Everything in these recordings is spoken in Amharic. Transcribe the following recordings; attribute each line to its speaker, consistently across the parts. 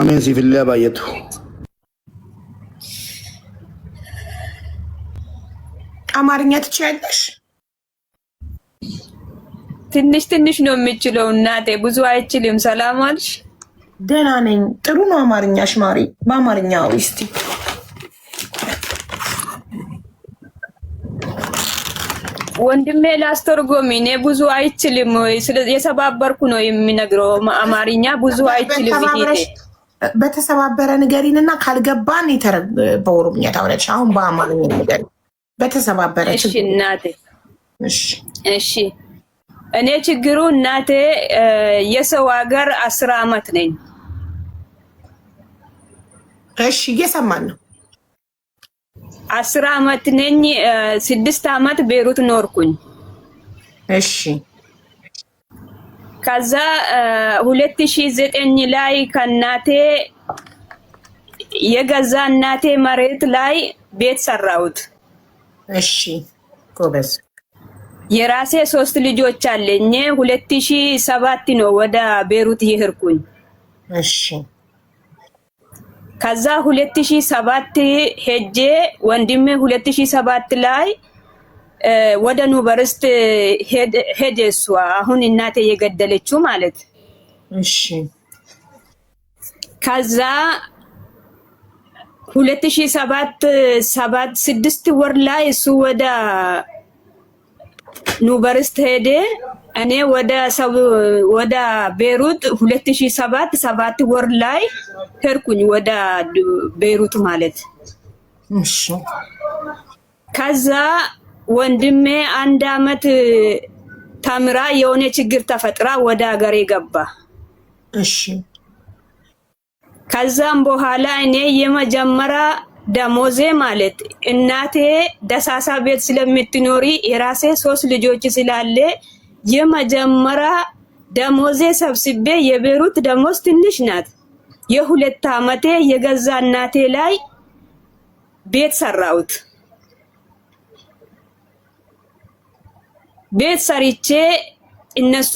Speaker 1: አሜን ሲፍላ ባየቱ
Speaker 2: አማርኛ ትችያለሽ?
Speaker 3: ትንሽ ትንሽ ነው የምችለው እናቴ፣ ብዙ አይችልም። ሰላም አልሽ?
Speaker 2: ደህና ነኝ። ጥሩ ነው አማርኛሽ ማሪ። በአማርኛ እስቲ
Speaker 3: ወንድሜ ላስተርጎሚ። እኔ ብዙ አይችልም፣ የሰባበርኩ ነው የሚነግረው። አማርኛ ብዙ አይችልም።
Speaker 2: በተሰባበረ ንገሪንና ካልገባን በኦሮምኛ ታወራለሽ። አሁን በአማርኛ ንገሪን በተሰባበረ።
Speaker 3: እሺ እናቴ። እሺ እኔ ችግሩ እናቴ የሰው ሀገር 10 አመት ነኝ።
Speaker 2: እሺ እየሰማን ነው።
Speaker 3: 10 አመት ነኝ። 6 አመት ቤሩት ኖርኩኝ።
Speaker 2: እሺ
Speaker 3: ከዛ 2009 ላይ ከናቴ የገዛ እናቴ መሬት ላይ ቤት ሰራሁት።
Speaker 2: እሺ ጎበዝ።
Speaker 3: የራሴ 3 ልጆች አለኝ። 2007 ነው ወደ ቤሩት የሄድኩኝ።
Speaker 2: እሺ
Speaker 3: ከዛ 2007 ሄጄ ወንድሜ 2007 ላይ ወደ ዩኒቨርሲቲ ሄደ። እሷ አሁን እናቴ የገደለችው ማለት።
Speaker 2: እሺ
Speaker 3: ከዛ 2007 6 ወር ላይ እሱ ወደ ዩኒቨርሲቲ ሄደ። እኔ ወደ ቤሩት 2007 ወር ላይ ሄድኩኝ ወደ ቤሩት ማለት።
Speaker 2: እሺ
Speaker 3: ከዛ ወንድሜ 1 አመት ተምራ የሆነ ችግር ተፈጥራ ወደ ሀገሬ ገባ።
Speaker 2: እሺ
Speaker 3: ከዛም በኋላ እኔ የመጀመሪያ ደሞዜ ማለት እናቴ ደሳሳ ቤት ስለምትኖሪ የራሴ 3 ልጆች ስላለ የመጀመሪያ ደሞዜ ሰብስቤ የቤሩት ደሞዝ ትንሽ ናት። የ2 አመቴ የገዛ እናቴ ላይ ቤት ሰራሁት። ቤት ሰርቼ እነሱ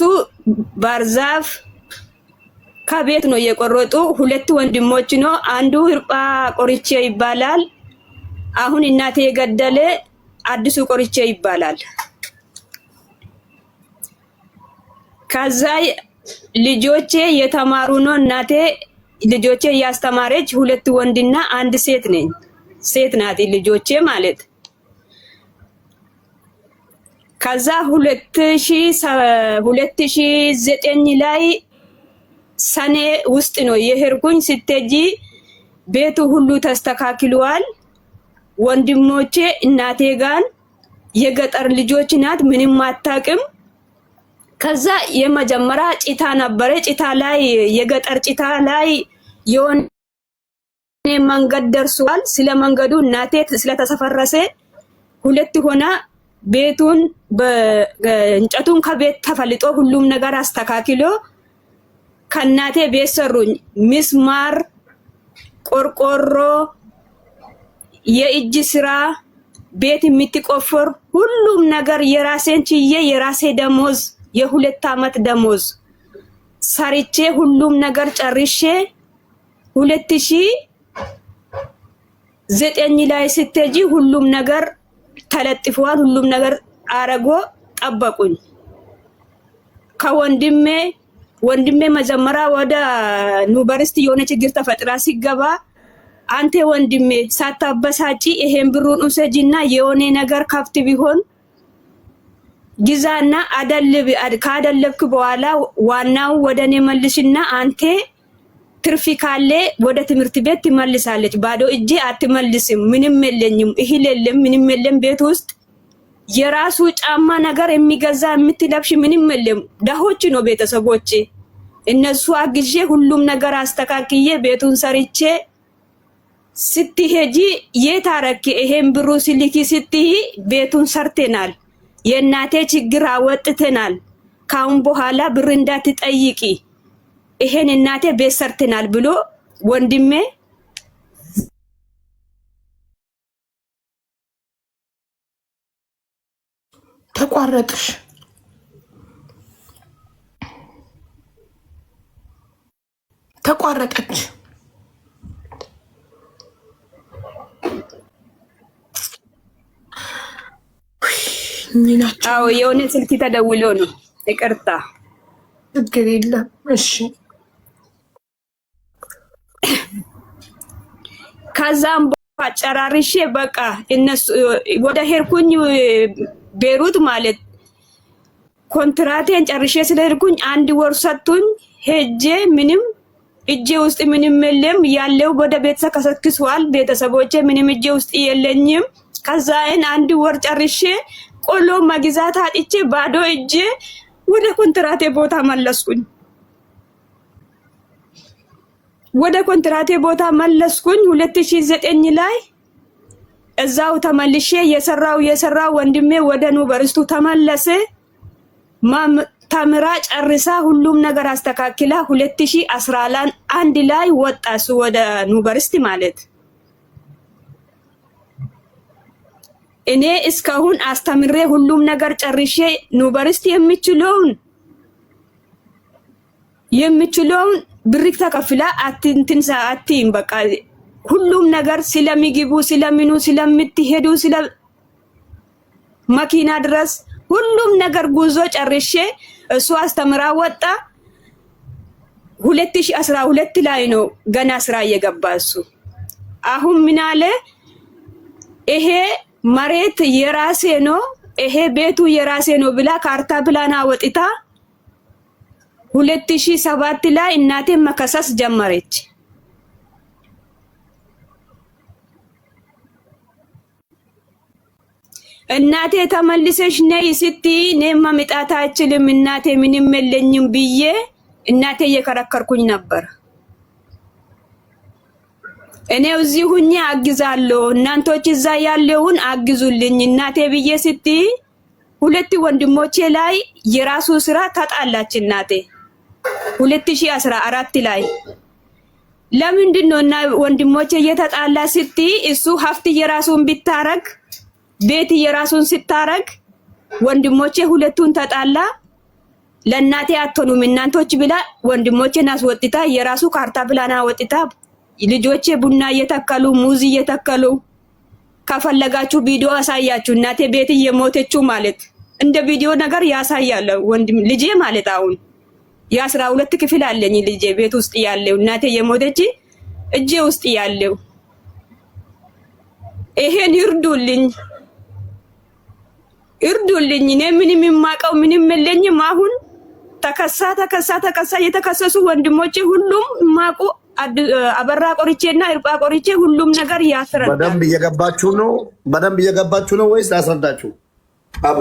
Speaker 3: ባርዛፍ ከቤት ነው የቆረጡ። 2 ወንድሞች ነው። አንዱ ህርጳ ቆርቼ ይባላል። አሁን እናቴ የገደለ አዲሱ ቆርቼ ይባላል። ከዛ ልጆቼ የተማሩ ነው። እናቴ ልጆቼ ያስተማረች 2 ወንድና 1 ሴት ነኝ። ሴት ናት ልጆቼ ማለት። ከዛ 2009 ላይ ሰኔ ውስጥ ነው የሄድኩኝ። ስትሄጂ ቤቱ ሁሉ ተስተካክሏል። ወንድሞቼ እናቴ ጋር የገጠር ልጆች ናት፣ ምንም አታውቅም። ከዛ የመጀመሪያ ጭታ ነበረ። ጭታ ላይ የገጠር ጭታ ላይ የሆነ መንገድ ደርሷል። ስለ መንገዱ እናቴ ስለተሰፈረሰ 2 ሆና ቤቱን በእንጨቱን ከቤት ተፈልጦ ሁሉም ነገር አስተካክሎ ከናቴ ቤት ሰሩኝ። ሚስማር፣ ቆርቆሮ፣ የእጅ ስራ፣ ቤት የምትቆፍር ሁሉም ነገር የራሴን ችዬ የራሴ ደሞዝ የ2 አመት ደሞዝ ሰርቼ ሁሉም ነገር ጨርሼ 2009 ላይ ስትሄጂ ሁሉም ነገር ተለጥፏል። ሁሉም ነገር አረጎ ጠበቁኝ። ወንድሜ መጀመሪያ ወደ ዩኒቨርሲቲ የሆነ ችግር ተፈጥራ ሲገባ አንተ ወንድሜ ሳታበሳጪ ይሄን ብሩን ውሰጂና የሆነ ነገር ከፍት ቢሆን ግዛና ካደለብክ በኋላ ዋናው ወደኔ መልሽና አንተ ትርፊ ካለ ወደ ትምህርት ቤት ትመልሳለች። ባዶ እጄ አትመልስም። ምንም የለኝም፣ እህል የለም፣ ምንም የለም። ቤት ውስጥ የራሱ ጫማ ነገር የሚገዛ የምትለብሽ ምንም የለም። ደሆች ነው ቤተሰቦቼ። እነሱ አግዤ ሁሉም ነገር አስተካክዬ ቤቱን ሰርቼ ስትሄጂ የት አረክ ይሄን ብሩ ሲልኪ ስትይ ቤቱን ሰርተናል፣ የእናቴ ችግር አወጥተናል፣ ካሁን በኋላ ብር እንዳትጠይቂ ይሄን እናቴ ቤት ሰርተናል ብሎ ወንድሜ
Speaker 2: ተቋረጠች። ሚናቸው
Speaker 3: አዎ የሆነ ስልክ ተደውሎ ነው። ይቅርታ
Speaker 2: ችግር የለም። እሺ
Speaker 3: ከዛም ጨራርሼ በቃ እነሱ ወደ ሄድኩኝ ቤሩት ማለት ኮንትራቴን ጨርሼ ስለሄድኩኝ 1 ወር ሰጡኝ። ሄጄ ምንም እጄ ውስጥ ምንም የለም ያለው ወደ ቤተሰብ ከሰክሷል። ቤተሰቦቼ ምንም እጄ ውስጥ የለኝም። ከዛን 1 ወር ጨርሼ ቆሎ መግዛት አጥቼ ባዶ እጄ ወደ ኮንትራቴ ቦታ መለስኩኝ። ወደ ኮንትራቴ ቦታ መለስኩኝ 2009 ላይ እዛው ተመልሼ የሰራው ወንድሜ ወደ ዩኒቨርሲቲ ተመለሰ። ተምራ ጨርሳ ሁሉም ነገር አስተካክላ 2011 ላይ ወጣሱ ወደ ዩኒቨርሲቲ ማለት። እኔ እስካሁን አስተምሬ ሁሉም ነገር ጨርሼ ዩኒቨርሲቲ የሚችለውን ብሪክ ተከፍላ አትንትን ሰዓትም በቃ ሁሉም ነገር ስለሚግቡ ስለሚኑ ስለምትሄዱ ስለ መኪና ድረስ ሁሉም ነገር ጉዞ ጨርሼ እሱ አስተምራ ወጣ። 2012 ላይ ነው ገና ስራ እየገባ እሱ። አሁን ምን አለ ይሄ መሬት የራሴ ነው ይሄ ቤቱ የራሴ ነው ብላ ካርታ ፕላን አወጥታ 2007 ላይ እናቴን መከሰስ ጀመረች። እናቴ ተመልሰሽ ነይ ስትይ እኔማ መምጣት አልችልም እናቴ ምንም የለኝም ብዬ እናቴ እየከረከርኩኝ ነበር። እኔው እዚህ ሁኜ አግዛለሁ እናንቶች እዛ ያለውን አግዙልኝ እናቴ ብዬ ስትይ 2 ወንድሞቼ ላይ የራሱ ስራ ተጣላች እናቴ 2014 ላይ። ለምንድነው እና ወንድሞቼ እየተጣላ ስትይ እሱ ሀብት የራሱን ቢታረግ ቤት የራሱን ሲታረግ ወንድሞቼ ሁለቱን ተጣላ። ለእናቴ አትሆኑም እናንቶች ብላ ወንድሞቼን አስወጥታ የራሱ ካርታ ፕላን አወጥታ ልጆቼ ቡና እየተከሉ ሙዝ እየተከሉ ከፈለጋችሁ ቪዲዮ አሳያችሁ እናቴ ቤት እየሞተችው ማለት እንደ ቪዲዮ ነገር ያሳያል ወንድም ልጄ ማለት አሁን የ12 ክፍል አለኝ ልጄ ቤት ውስጥ ያለው እናቴ የሞተች እጄ ውስጥ ያለው ይሄን ይርዱልኝ እኔ ምንም የማውቀው ምንም የለኝም። አሁን ተከሳ የተከሰሱ ወንድሞቼ ሁሉም ማቁ አበራ ቆርጬና እርጳ ቆርጬ ሁሉም ነገር ያስረዳል።
Speaker 1: በደንብ እየገባችሁ ነው ወይስ ላስረዳችሁ? አቡ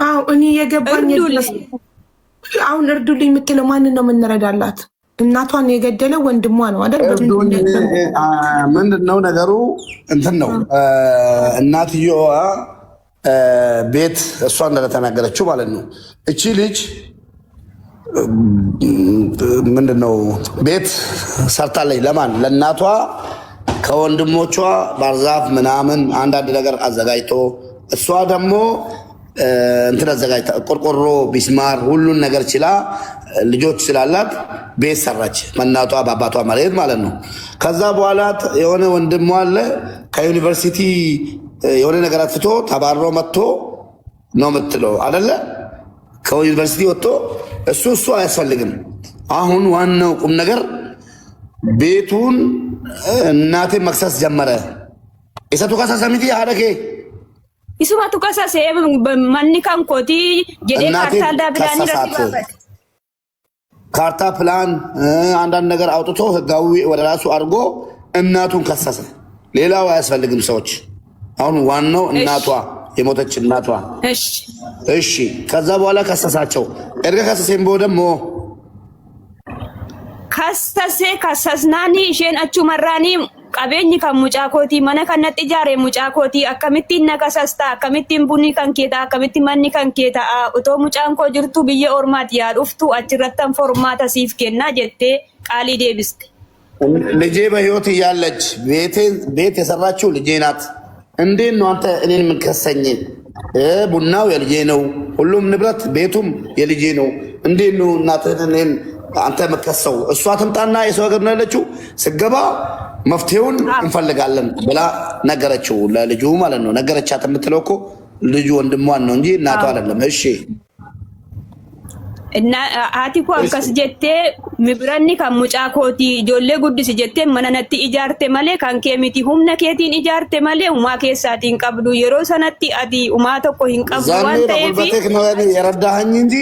Speaker 2: አው እኔ የገባኝ አሁን እርዱልኝ የምትለው ማንን ነው የምንረዳላት? እናቷን የገደለው ወንድሟ ነው አይደል?
Speaker 1: ምንድነው ነገሩ? እንትን ነው እናትየዋ ቤት እሷ እንደተናገረችው ማለት ነው። እቺ ልጅ ምንድነው ቤት ሰርታለች። ለማን? ለእናቷ ከወንድሞቿ ባርዛፍ ምናምን አንዳንድ ነገር አዘጋጅቶ እሷ ደግሞ እንትን አዘጋጅታ ቆርቆሮ ቢስማር ሁሉን ነገር ችላ ልጆች ስላላት ቤት ሰራች። በእናቷ በአባቷ መሬት ማለት ነው። ከዛ በኋላ የሆነ ወንድሟ አለ ከዩኒቨርሲቲ የሆነ ነገር አጥፍቶ ተባሮ መጥቶ ነው የምትለው አይደለ? ከዩኒቨርሲቲ ወጥቶ እሱ አያስፈልግም። አሁን ዋናው ቁም ነገር ቤቱን እናቴ መክሰስ ጀመረ። ኢሰቱ ካሳሰሚቲ አደከ
Speaker 3: ኢሱማቱ ካሳሰ ማንካን ኮቲ ጀዴ ካርታ ዳብላኒ ረሲባበት
Speaker 1: ካርታ ፕላን አንዳንድ ነገር አውጥቶ ህጋዊ ወደ ራሱ አድርጎ እናቱን ከሰሰ። ሌላው አያስፈልግም ሰዎች። አሁን ዋናው እናቷ የሞተች እናቷ። እሺ ከዛ በኋላ ከሰሳቸው። እርገ ከሰሰን ደግሞ ከሰስናኒ ሼን አቹ መራኒ ቀበኝ ከሙጫኮቲ ማነ ከነጥ ጃሬ ሙጫኮቲ አከምቲን ነከሰስታ አከምቲን ቡኒ ከንኬታ አከምቲን ማኒ ከንኬታ ኡቶ ሙጫንኮ ጅርቱ ብየ ኦርማት ያዱፍቱ አችረተን ፎርማታ ሲፍ ከና ጀቴ ቃሊ ዴብስት ልጄ በህይወት ያለች ቤት የሰራችው ልጄ ናት። እንዴት ነው አንተ እኔን የምትከሰኝ? ቡናው የልጄ ነው፣ ሁሉም ንብረት ቤቱም የልጄ ነው። እንዴት ነው እናትህን እኔን አንተ የምትከሰው? እሷ ትምጣና የሰው ሀገር ነው ያለችው። ስገባ መፍትሄውን እንፈልጋለን ብላ ነገረችው፣ ለልጁ ማለት ነው። ነገረቻት። የምትለው እኮ ልጅ ወንድሟን ነው እንጂ እናቷ አይደለም። እሺ
Speaker 3: እና አቲኮ አንከስ ጀቴ ሚብራኒ ከሙጫ ኮቲ ጆሌ ጉድስ ጀቴ መነነቲ ኢጃርቴ ማሌ ካንኬሚቲ ሁምነ ኬቲን ኢጃርቴ ማሌ ኡማ ኬሳቲን ቀብዱ የሮ ሰነቲ አዲ ኡማ ተኮ ሂንቀብዱ ዋንተ
Speaker 1: በቴክ ነው የረዳኸኝ እንጂ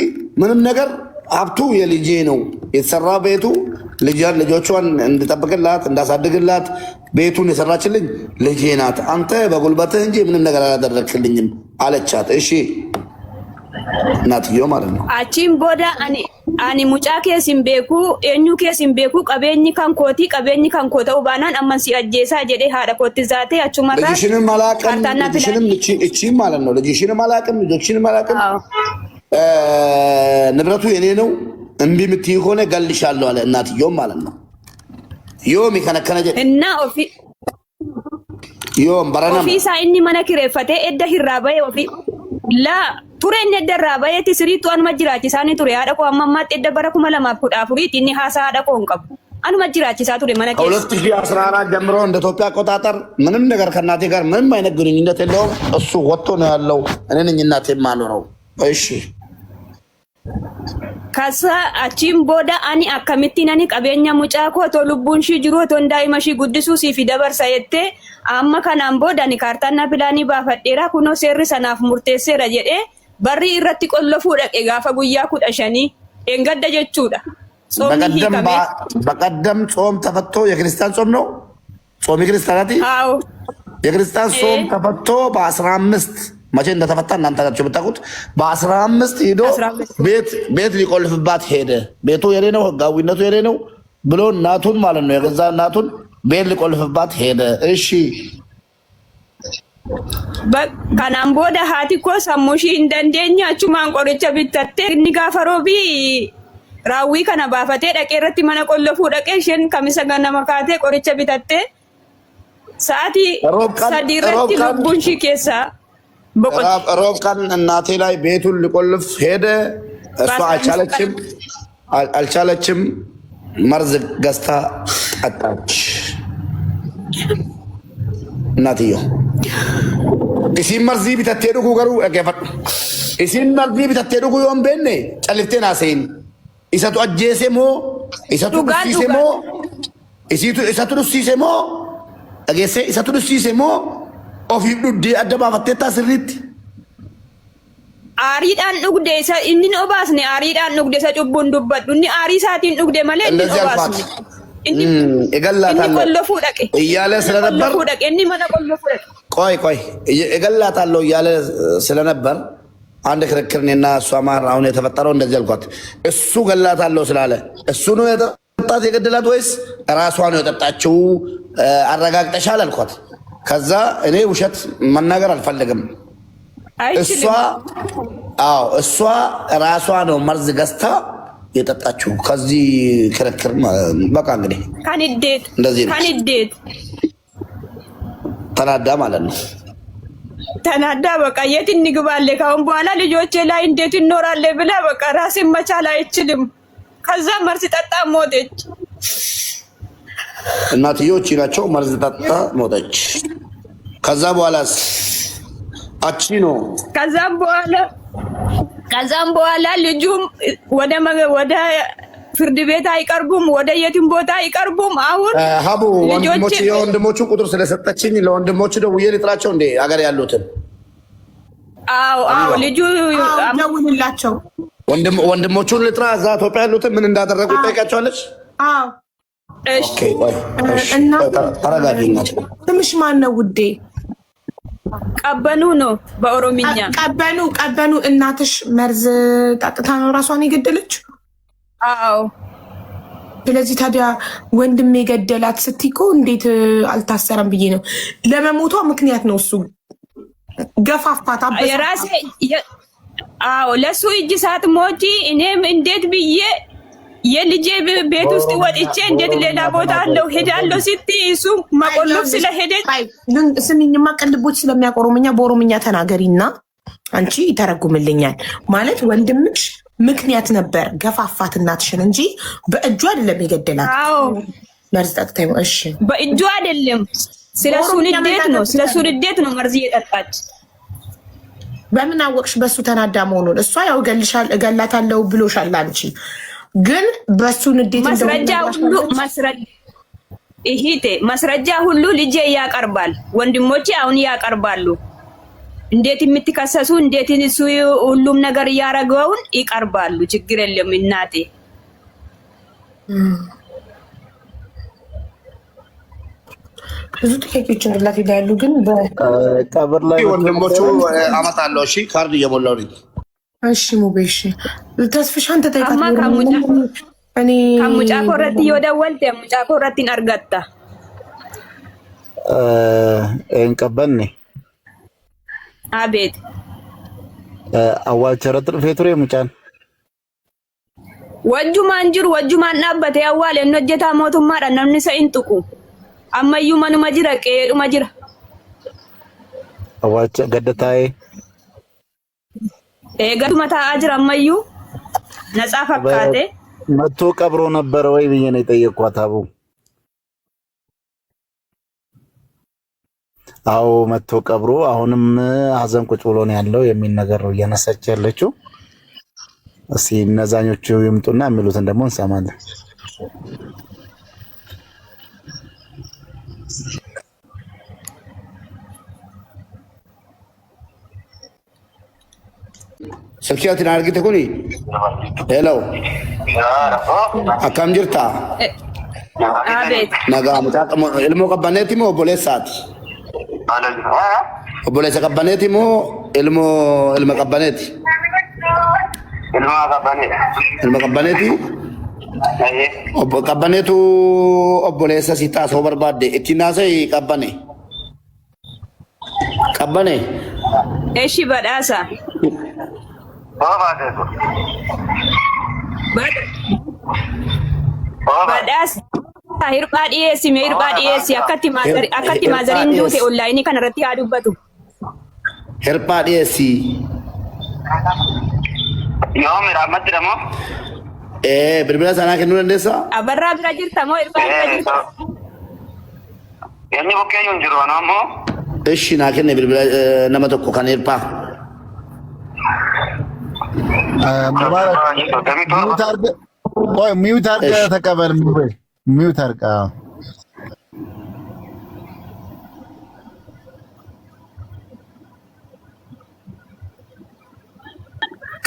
Speaker 1: ምንም ነገር ሀብቱ የልጄ ነው የተሰራ ቤቱ ልጆቿን እንድጠብቅላት እንዳሳድግላት ቤቱን የሰራችልኝ ልጄ ናት። አንተ በጉልበትህ እንጂ ምንም ነገር አላደረክልኝም አለቻት። እሺ እናትዮ ማለት ነው።
Speaker 3: አቺን ቦዳ አኒ ሙጫ ኬሲን ቤኩ ኤኙ ኬሲን ቤኩ ቀበኝ ካንኮቲ ቀበኝ ካንኮተው ባናን አማንሲ አጄሳ ጀዴ ሃዳ ኮቲ ዛቴ አቹማራ
Speaker 1: ልጅሽንም ማላቀም ልጅሽንም እቺ ማለት ነው። ልጅሽንም ማላቀም ልጅሽንም ማላቀም ንብረቱ የኔ ነው እምቢ ምትይ ሆነ ገልሻለሁ አለ እናትዮ ማለት ነው። ዮም ይከነከነጀ
Speaker 3: እና ኦፊ
Speaker 1: ዮም በረና
Speaker 3: ኦፊ ሳይኒ ማነክሬፈቴ ኤደ ሂራባይ ኦፊ ላ ቱሬን ደራባይ ትስሪቱ አን መጅራቺ ሳኒ ቱሬ አደቆ አማማጥ ኤደ በረኩ መለማ ኩዳፉሪ ቲኒ ሃሳ አደቆ እንቀብ አን መጅራቺ ሳቱሬ ማነከ
Speaker 1: 2014 ጀምሮ እንደ ኢትዮጵያ አቆጣጠር ምንም ነገር ከናቴ ጋር ምንም አይነት ግንኙነት የለውም። እሱ ወጥቶ ነው ያለው። እኔ ነኝ እናቴ ማኖረው። እሺ
Speaker 3: ከሳ አቺን ቦዳ አኒ አከሚቲ ነኒ ቀበኛ ሙጫኮ ቶ ሉቡን ሺ ጅሮ ቶ እንዳይመሺ ጉድሱ ሲፊ ደበርሳ የቴ አማ ከናን ቦዳ ኒ ካርታና ፕላኒ ባፈዴራ ኩኖ ሴሪ ሰናፍ ሙርቴሴራ ጀዴ በሪ ኢረቲ ቆለፉ ደቄ ጋፈ ጉያ ኩዳሸኒ እንገደ ጀቹዳ
Speaker 1: በቀደም ጾም ተፈቶ የክርስቲያን ጾም ነው። ጾም የክርስቲያናቲ
Speaker 3: አዎ
Speaker 1: የክርስቲያን ጾም ተፈቶ በ15 መቼ እንደተፈታ እናንተ ናችሁ የምታውቁት። በ15 ሄዶ ቤት ሊቆልፍባት ሄደ። ቤቱ የኔ ነው ህጋዊነቱ የኔ ነው ብሎ እናቱን ማለት ነው የገዛ እናቱን ቤት ሊቆልፍባት ሄደ። እሺ
Speaker 3: ከናን ቦዳ ሃቲኮ ሰሙሺ እንደንደኛ አቹማን ቆርቻ ቢተቴ ንጋፈሮቢ ራዊ ከና ባፈቴ ደቄረቲ መነ ቆለፉ ደቄሽን ከሚሰ ገነመ ካቴ ቆርቻ ቢተቴ ሰዓቲ ሰዲረቲ ልቡንሺ ኬሳ
Speaker 1: ሮብ ቀን እናቴ ላይ ቤቱን ሊቆልፍ ሄደ። እሷ አልቻለችም። መርዝ ገዝታ ጠጣች እናትዮ። እሲን መርዚ ቢተቴ ዱጉ ገሩ እገፈጥ እሲን መርዚ ቢተቴ ዱጉ ዮም ቤኔ ጨልፍቴን አሴን ኢሰቱ አጄሴሞ ኢሰቱ ዱሲሴሞ ኢሰቱ ዱሲሴሞ አጌሴ ኢሰቱ ዱሲሴሞ ofiif dhudhee adda baafattee taasirriitti.
Speaker 3: Aariidhaan dhugde isa inni ni obaasne aariidhaan dhugde isa cubbuun dubbadhu inni aarii isaatiin dhugde malee inni obaasne. Inni qollofuu dhaqe.
Speaker 1: እያለ ስለነበር
Speaker 3: qollofuu dhaqe inni mana qollofuu dhaqe.
Speaker 1: ቆይ እገላታለሁ እያለ ስለነበር አንድ ክርክር እኔና እሷ መሀል አሁን የተፈጠረው እንደዚህ አልኳት። እሱ ገላታለሁ ስላለ እሱ ነው የጠጣት የገደላት ወይስ ራሷ ነው የጠጣችው አረጋግጠሻል አልኳት። ከዛ እኔ ውሸት መናገር አልፈልግም። እሷ ራሷ ነው መርዝ ገዝታ የጠጣችው። ከዚህ ክርክር በቃ እንግዲህ ከንዴት ተናዳ ማለት ነው።
Speaker 3: ተናዳ በቃ የት እንግባለ ካሁን በኋላ ልጆቼ ላይ እንዴት ይኖራለ ብላ በቃ ራሴን መቻል አይችልም። ከዛ መርዝ ጠጣ ሞተች።
Speaker 1: እናትዮች ናቸው መርዝ ጠጣ ሞተች። ከዛ በኋላስ አቺ ነው። ከዛም በኋላ ልጁም ወደ ፍርድ ቤት አይቀርቡም፣ ወደ የትም ቦታ አይቀርቡም። አሁን ሀቡ የወንድሞቹን ቁጥር ስለሰጠችኝ ለወንድሞቹ ደውዬ ልጥራቸው እንዴ አገር ያሉትን።
Speaker 3: አዎ ልጁ
Speaker 2: ደውልላቸው።
Speaker 1: ወንድሞቹን ልጥራ እዛ ኢትዮጵያ ያሉትን ምን እንዳደረጉ ጠይቃቸዋለች።
Speaker 2: አዎ
Speaker 1: እሺ እና ተረጋጊነት።
Speaker 2: ትንሽ ማን ነው ውዴ?
Speaker 3: ቀበኑ ነው በኦሮሚኛ
Speaker 2: ቀበኑ። እናትሽ መርዝ ጠጥታ ነው ራሷን የገደለች?
Speaker 3: አዎ።
Speaker 2: ስለዚህ ታዲያ ወንድም የገደላት ስትይኮ እንዴት አልታሰረም ብዬ ነው። ለመሞቷ ምክንያት ነው እሱ ገፋፋታ
Speaker 3: የራሴ። አዎ ለሱ እጅ ሳትሞቺ እኔም እንዴት ብዬ የልጄ ቤት ውስጥ ወጥቼ እንዴት ሌላ ቦታ አለው ሄዳለሁ ስትይ እሱ መቆለፍ ስለሄደ
Speaker 2: ስሚኝማ፣ ቅልቦች ስለሚያቆሩምኛ በኦሮምኛ ተናገሪና አንቺ ይተረጉምልኛል። ማለት ወንድምሽ ምክንያት ነበር ገፋፋት እናትሽን እንጂ በእጁ አይደለም የገደላት።
Speaker 3: አዎ
Speaker 2: መርዝ ጠጥታ። እሺ
Speaker 3: በእጁ አይደለም፣ ስለሱ ንዴት ነው መርዝ የጠጣች።
Speaker 2: በምን አወቅሽ በሱ ተናዳ መሆኑን? እሷ ያው እገላታለሁ ብሎሻል። አንቺ ግን በሱ ንዴት
Speaker 3: ማስረጃ ሁሉ ማስረጃ ሁሉ ልጄ ያቀርባል። ወንድሞቼ አሁን ያቀርባሉ። እንዴት የምትከሰሱ እንዴት እሱ ሁሉም ነገር ያረጋውን ይቀርባሉ። ችግር የለም እናቴ።
Speaker 2: ብዙ ጥያቄዎች እንግላት ይላሉ። ግን
Speaker 4: በቀብር ላይ
Speaker 1: ወንድሞቹ አመጣለሁ። እሺ ካርድ እየሞላው ነኝ።
Speaker 2: እሺ ሙቤሽ ተስፍሻን ተጠይቃት። እኔ
Speaker 3: ከሙጫ ኮረቲ ወደወልተ ሙጫ ኮረቲን አርጋታ
Speaker 4: እንቀበልኔ
Speaker 3: አቤት
Speaker 4: አዋልቸረት ፌቱሬ ሙጫን
Speaker 3: ወጁማን ጅሩ ወጁማን ናበተ ያዋለ ነጀታ ሞቱማ namni ሰይንጥቁ አማዩ ማኑ ማጅራ ቀሩ ማጅራ
Speaker 4: አዋልቸ ገደታዬ
Speaker 3: ገዱመታ አጅራ አማዩ ነጻ ፈካቴ
Speaker 4: መቶ ቀብሮ ነበር ወይ ብዬ ነው የጠየቅኳት። አቡ አዎ መቶ ቀብሮ አሁንም ሀዘን ቁጭ ብሎ ነው ያለው የሚል ነገር ነው እያነሳች ያለችው። እስኪ እነዛኞቹ ይምጡና የሚሉትን ደግሞ እንሰማለን።
Speaker 1: Sirkiyatin argite kuni. Hello. Akkam jirta?
Speaker 3: አቤት
Speaker 1: Nagaa mucaa ilmoo qabbaneeti moo obboleessaati? Obboleessa qabbaneeti moo ilma qabbaneeti? Ilma qabbaneeti? Qabbaneetu obboleessa si taasoo barbaadde ittiin naasa'e qabbane. Qabbane.
Speaker 3: እሺ በዳሳ በዳስ hirphaa dhiyeessi akkatti maazariin duute onlaayinii kana irratti haa dubbatu.
Speaker 1: Hirphaa dhiyeessi.
Speaker 5: Yoo miraamatti dhamoo?
Speaker 1: Bilbila sanaa kennuu dandeessaa?
Speaker 3: Abarraa bira jirta moo hirphaa bira jirta?
Speaker 5: Eenyu bukkee hin jiru anoo ammoo?
Speaker 1: Ishi naa kenne bilbila nama tokko kan hirphaa.
Speaker 4: ሚዩት አድርገህ ተቀበል። ሚዩት አድርገህ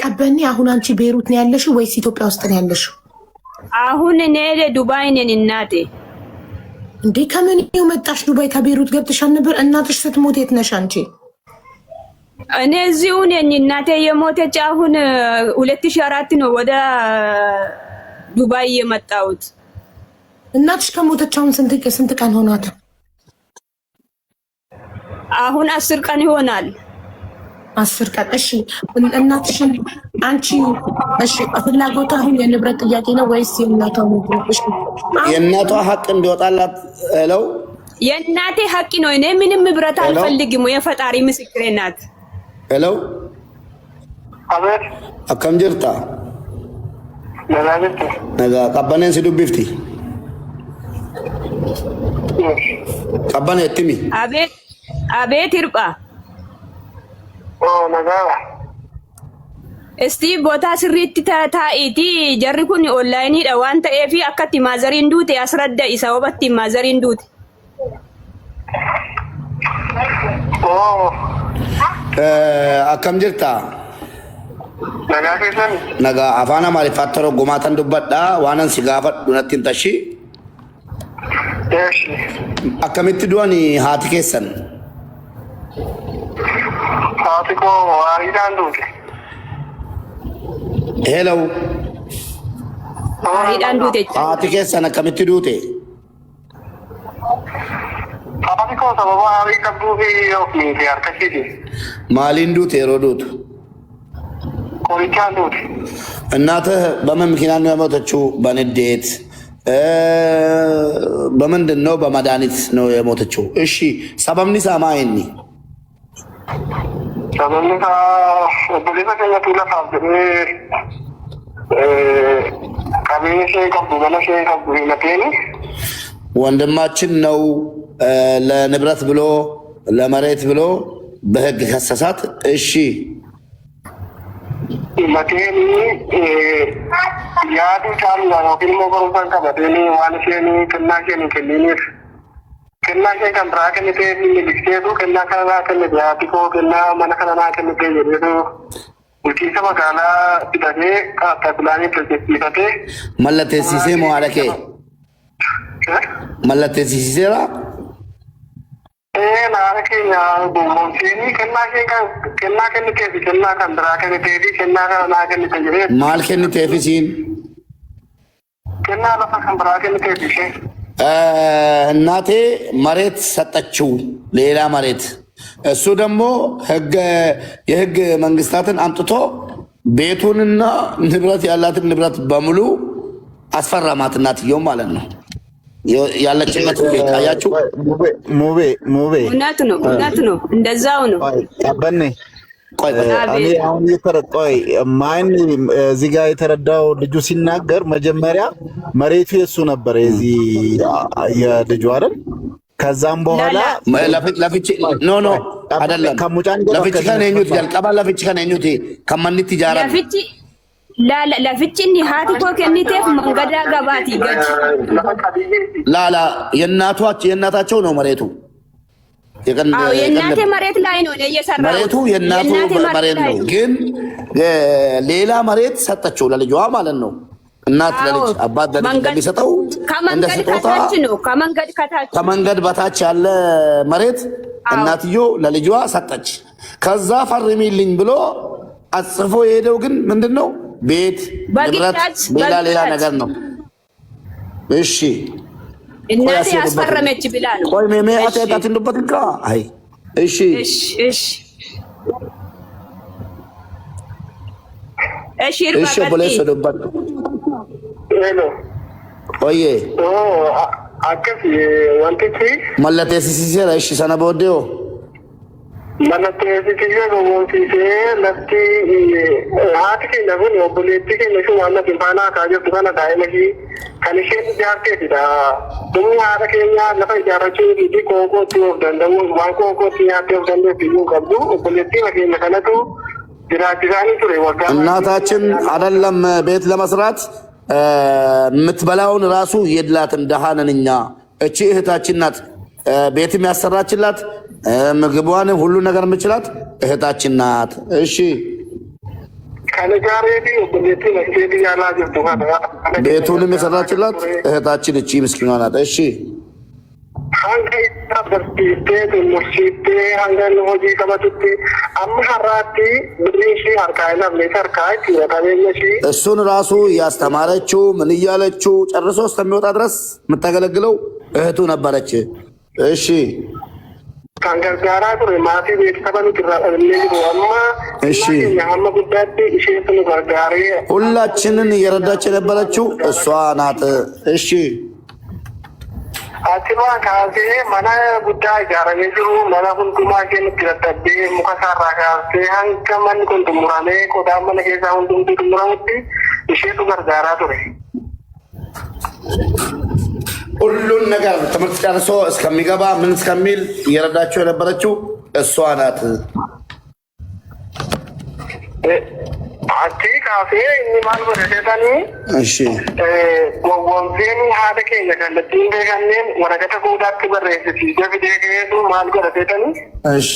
Speaker 2: ቀበኔ። አሁን አንቺ ቤይሩት ነው ያለሽው ወይስ ኢትዮጵያ ውስጥ ነው ያለሽው?
Speaker 3: አሁን እኔ ዱባይ ነኝ እናቴ።
Speaker 2: እንዴ ከምን ነው መጣሽ? ዱባይ ከቤይሩት ገብተሻል ነበር? እናትሽ ስትሞት የት ነሽ አንቺ?
Speaker 3: እኔ እዚሁ ነኝ እናቴ የሞተች አሁን 2004 ነው ወደ ዱባይ የመጣሁት።
Speaker 2: እናትሽ ከሞተች አሁን ስንት ቀን ሆኗት?
Speaker 3: አሁን 10 ቀን ይሆናል።
Speaker 2: 10 ቀን። እሺ እናትሽን አንቺ እሺ ፍላጎቷ አሁን የንብረት ጥያቄ ነው ወይስ የእናቷ ሞት? እሺ
Speaker 1: የእናቷ ሀቅ እንዲወጣላት እለው።
Speaker 3: የእናቴ ሀቅ ነው። እኔ ምንም ንብረት አልፈልግም። የፈጣሪ ምስክሬ ናት።
Speaker 1: Hello.
Speaker 5: አቤት።
Speaker 1: Akkam jirta?
Speaker 5: Nagaa jirti?
Speaker 1: Nagaa. Qabbaneen si dubbifti? Qabbane ettimi?
Speaker 3: አቤት hirphaa.
Speaker 5: Nagaa.
Speaker 3: Estii ቦታ sirriitti taa'iti jarri kun onlaayiniidha waan ta'eef akkatti maazariin duute asradda isa hubatti maazariin duute.
Speaker 1: Akkam jirta?
Speaker 5: Nagaa keessan?
Speaker 1: Nagaa. Afaan Amaariffaa torgomaatan dubbadha. Waanan si gaafadhu natti hin tashi. Akkamitti du'ani haati keessan?
Speaker 5: Haati koo waariidhaan duute.
Speaker 1: Hello.
Speaker 3: Waariidhaan duute.
Speaker 1: Haati keessan akkamitti duute?
Speaker 5: Haati koo sababa haarii qabduu fi yookiin harka isheeti.
Speaker 1: Maaliin duute yeroo duutu?
Speaker 5: Qorichaan duute.
Speaker 1: እናትህ በምን ምክንያት ነው የሞተችው? በንዴት በምንድን ነው? በመድኃኒት ነው የሞተችው። እሺ ሰበብኒ ሳማይኒ
Speaker 5: Sababni isaa obboleessa keenyatu lafaaf jedhee qabeenya ishee qabdu mana ishee qabdu himateeni.
Speaker 1: ወንድማችን ነው ለንብረት ብሎ ለመሬት ብሎ በህግ ከሰሳት። እሺ
Speaker 5: Mateni yaadu caalu yaa filmoo barumsaan qabatanii waan isheen kennaa isheen kenniniif kennaa ishee kan biraa kennitee miliqteetu kennaa kana naa kennite haati koo kennaa mana kana naa kennite jedheetu bulchiinsa magaalaa bitatee qaattabilaanii hojjechiifatee
Speaker 1: mallatteessisee moo haadha kee? Mallatteessiseera?
Speaker 5: Naara keenya bombonseeni kennaa kennitee fi kennaa kan biraa kennitee fi kennaa kana naa kennite jedhee
Speaker 1: maal kenniteef isiin?
Speaker 5: kennaa lafa kan biraa kennitee fi ishee
Speaker 1: እናቴ መሬት ሰጠችው ሌላ መሬት እሱ ደግሞ የህግ መንግስታትን አምጥቶ ቤቱንና ንብረት ያላትን ንብረት በሙሉ አስፈራማት እናትየው ማለት ነው ያለችበት ቤት አያችሁ
Speaker 4: ሙቤ
Speaker 3: እውነት ነው እንደዛው ነው
Speaker 4: አበኔ እኔ አሁን ቆይ ማን እዚህ ጋር የተረዳው ልጁ ሲናገር መጀመሪያ መሬቱ የሱ ነበር የዚህ የልጁ አይደል ከዛም በኋላ
Speaker 1: ለፍቺ ኖ አይደለም ለፍቺ ከነኙት ገልቀባ ለፍቺ ከነኙት ከማንት ይጃራ
Speaker 3: ለፍቺኒ ሃቲ ኮ ከኒቴፍ መንገዳ ገባቲ ገጭ
Speaker 1: ላላ የእናታቸው ነው መሬቱ
Speaker 3: የእናቴ መሬት ላይ ነው እየሰራው
Speaker 1: መሬቱ የእናቱ መሬት ነው ግን ሌላ መሬት ሰጠችው ለልጇ ማለት ነው እናት ለልጅ አባት ለልጅ እንደሚሰጠው እንደ ስጦታ ከመንገድ በታች ያለ መሬት እናትዮ ለልጇ ሰጠች ከዛ ፈርሚልኝ ብሎ አጽፎ የሄደው ግን ምንድነው ቤት ንብረት ሌላ ነገር ነው እሺ
Speaker 3: እናቴ አስፈረመች ብላ ነው
Speaker 1: ቆይ ሜሜ አታጣት እንደበትካ አይ እሺ እሺ በለስ ደባት
Speaker 5: ሄሎ
Speaker 1: ኦዬ
Speaker 5: አከፍ ወንቲቲ
Speaker 1: መለቴሲሲራ እሺ ሰነቦዴው
Speaker 5: መለቴሲሲራ ወንቲቲ ለቲ ሃቲ ነቡን ወብሌቲ ከነሹ ዋና ቢፋና ካጀቱ ካና ዳይመጂ ከነሽን ጃርቴዳ ዱኛ አረከኛ ለፈ ጃራቹ ዲዲ ኮኮቲ ወደንደሙ ዋንኮ ኮቲ ያቴ ወደንደ ቢዩ ቀቡ ወብሌቲ ወከነ ከነቱ ጅራጅራኒ ቱሬ ወጋ
Speaker 1: እናታችን አይደለም ቤት ለመስራት ምትበላውን ራሱ የድላትን ደሃነንኛ እቺ እህታችን ናት ቤትም ያሰራችላት ምግቧን ሁሉ ነገር ምችላት እህታችን ናት እሺ
Speaker 5: ከነጋሬዲ ወብሌቲ መስጊድ ያላጅቱ
Speaker 1: ቤቱንም የሰራችላት እህታችን እቺ ምስኪኗ ናት እሺ
Speaker 5: አንተ ተበርቲቴ ሙርሲቴ አንገን ሆጂ ከመጥቲ አምሐራቲ ብሪሺ አርካይና ለተርካይት ወታበየሺ
Speaker 1: እሱን ራሱ ያስተማረችው ምን ይያለችው ጨርሶ እስከሚወጣ ድረስ የምታገለግለው እህቱ ነበረች እሺ
Speaker 5: ካንገርጋራ ቁር ማቲ ቤት ተበሉ ትራለኝ ወማ
Speaker 1: እሺ
Speaker 5: ያማ ጉዳት እሺቱ ጋርጋሪ
Speaker 1: ሁላችንን እየረዳች የነበረችው እሷ ናት እሺ
Speaker 5: አጥባ ካዜ ማና ጉዳይ ጋራኔ ጅሩ ማና ሁንዱማ ከን ትረጠቤ ሙከሳራ ካዜ አንከመን ኮንዱሙራኔ ኮዳመነ ከዛ ሁንዱም ትሙራውቲ እሺቱ ጋርጋራ ቱሬ
Speaker 1: ሁሉን ነገር ትምህርት ጨርሶ እስከሚገባ ምን እስከሚል እየረዳቸው የነበረችው እሷ ናት
Speaker 5: አቲ ካፌ ማን ወረደታኒ
Speaker 1: እሺ
Speaker 5: ወንፌኒ ሀደከ ለከለቲ እንደገነን ወረቀተ ጎዳት በረሰቲ ደብደገቱ ማን ወረደታኒ
Speaker 1: እሺ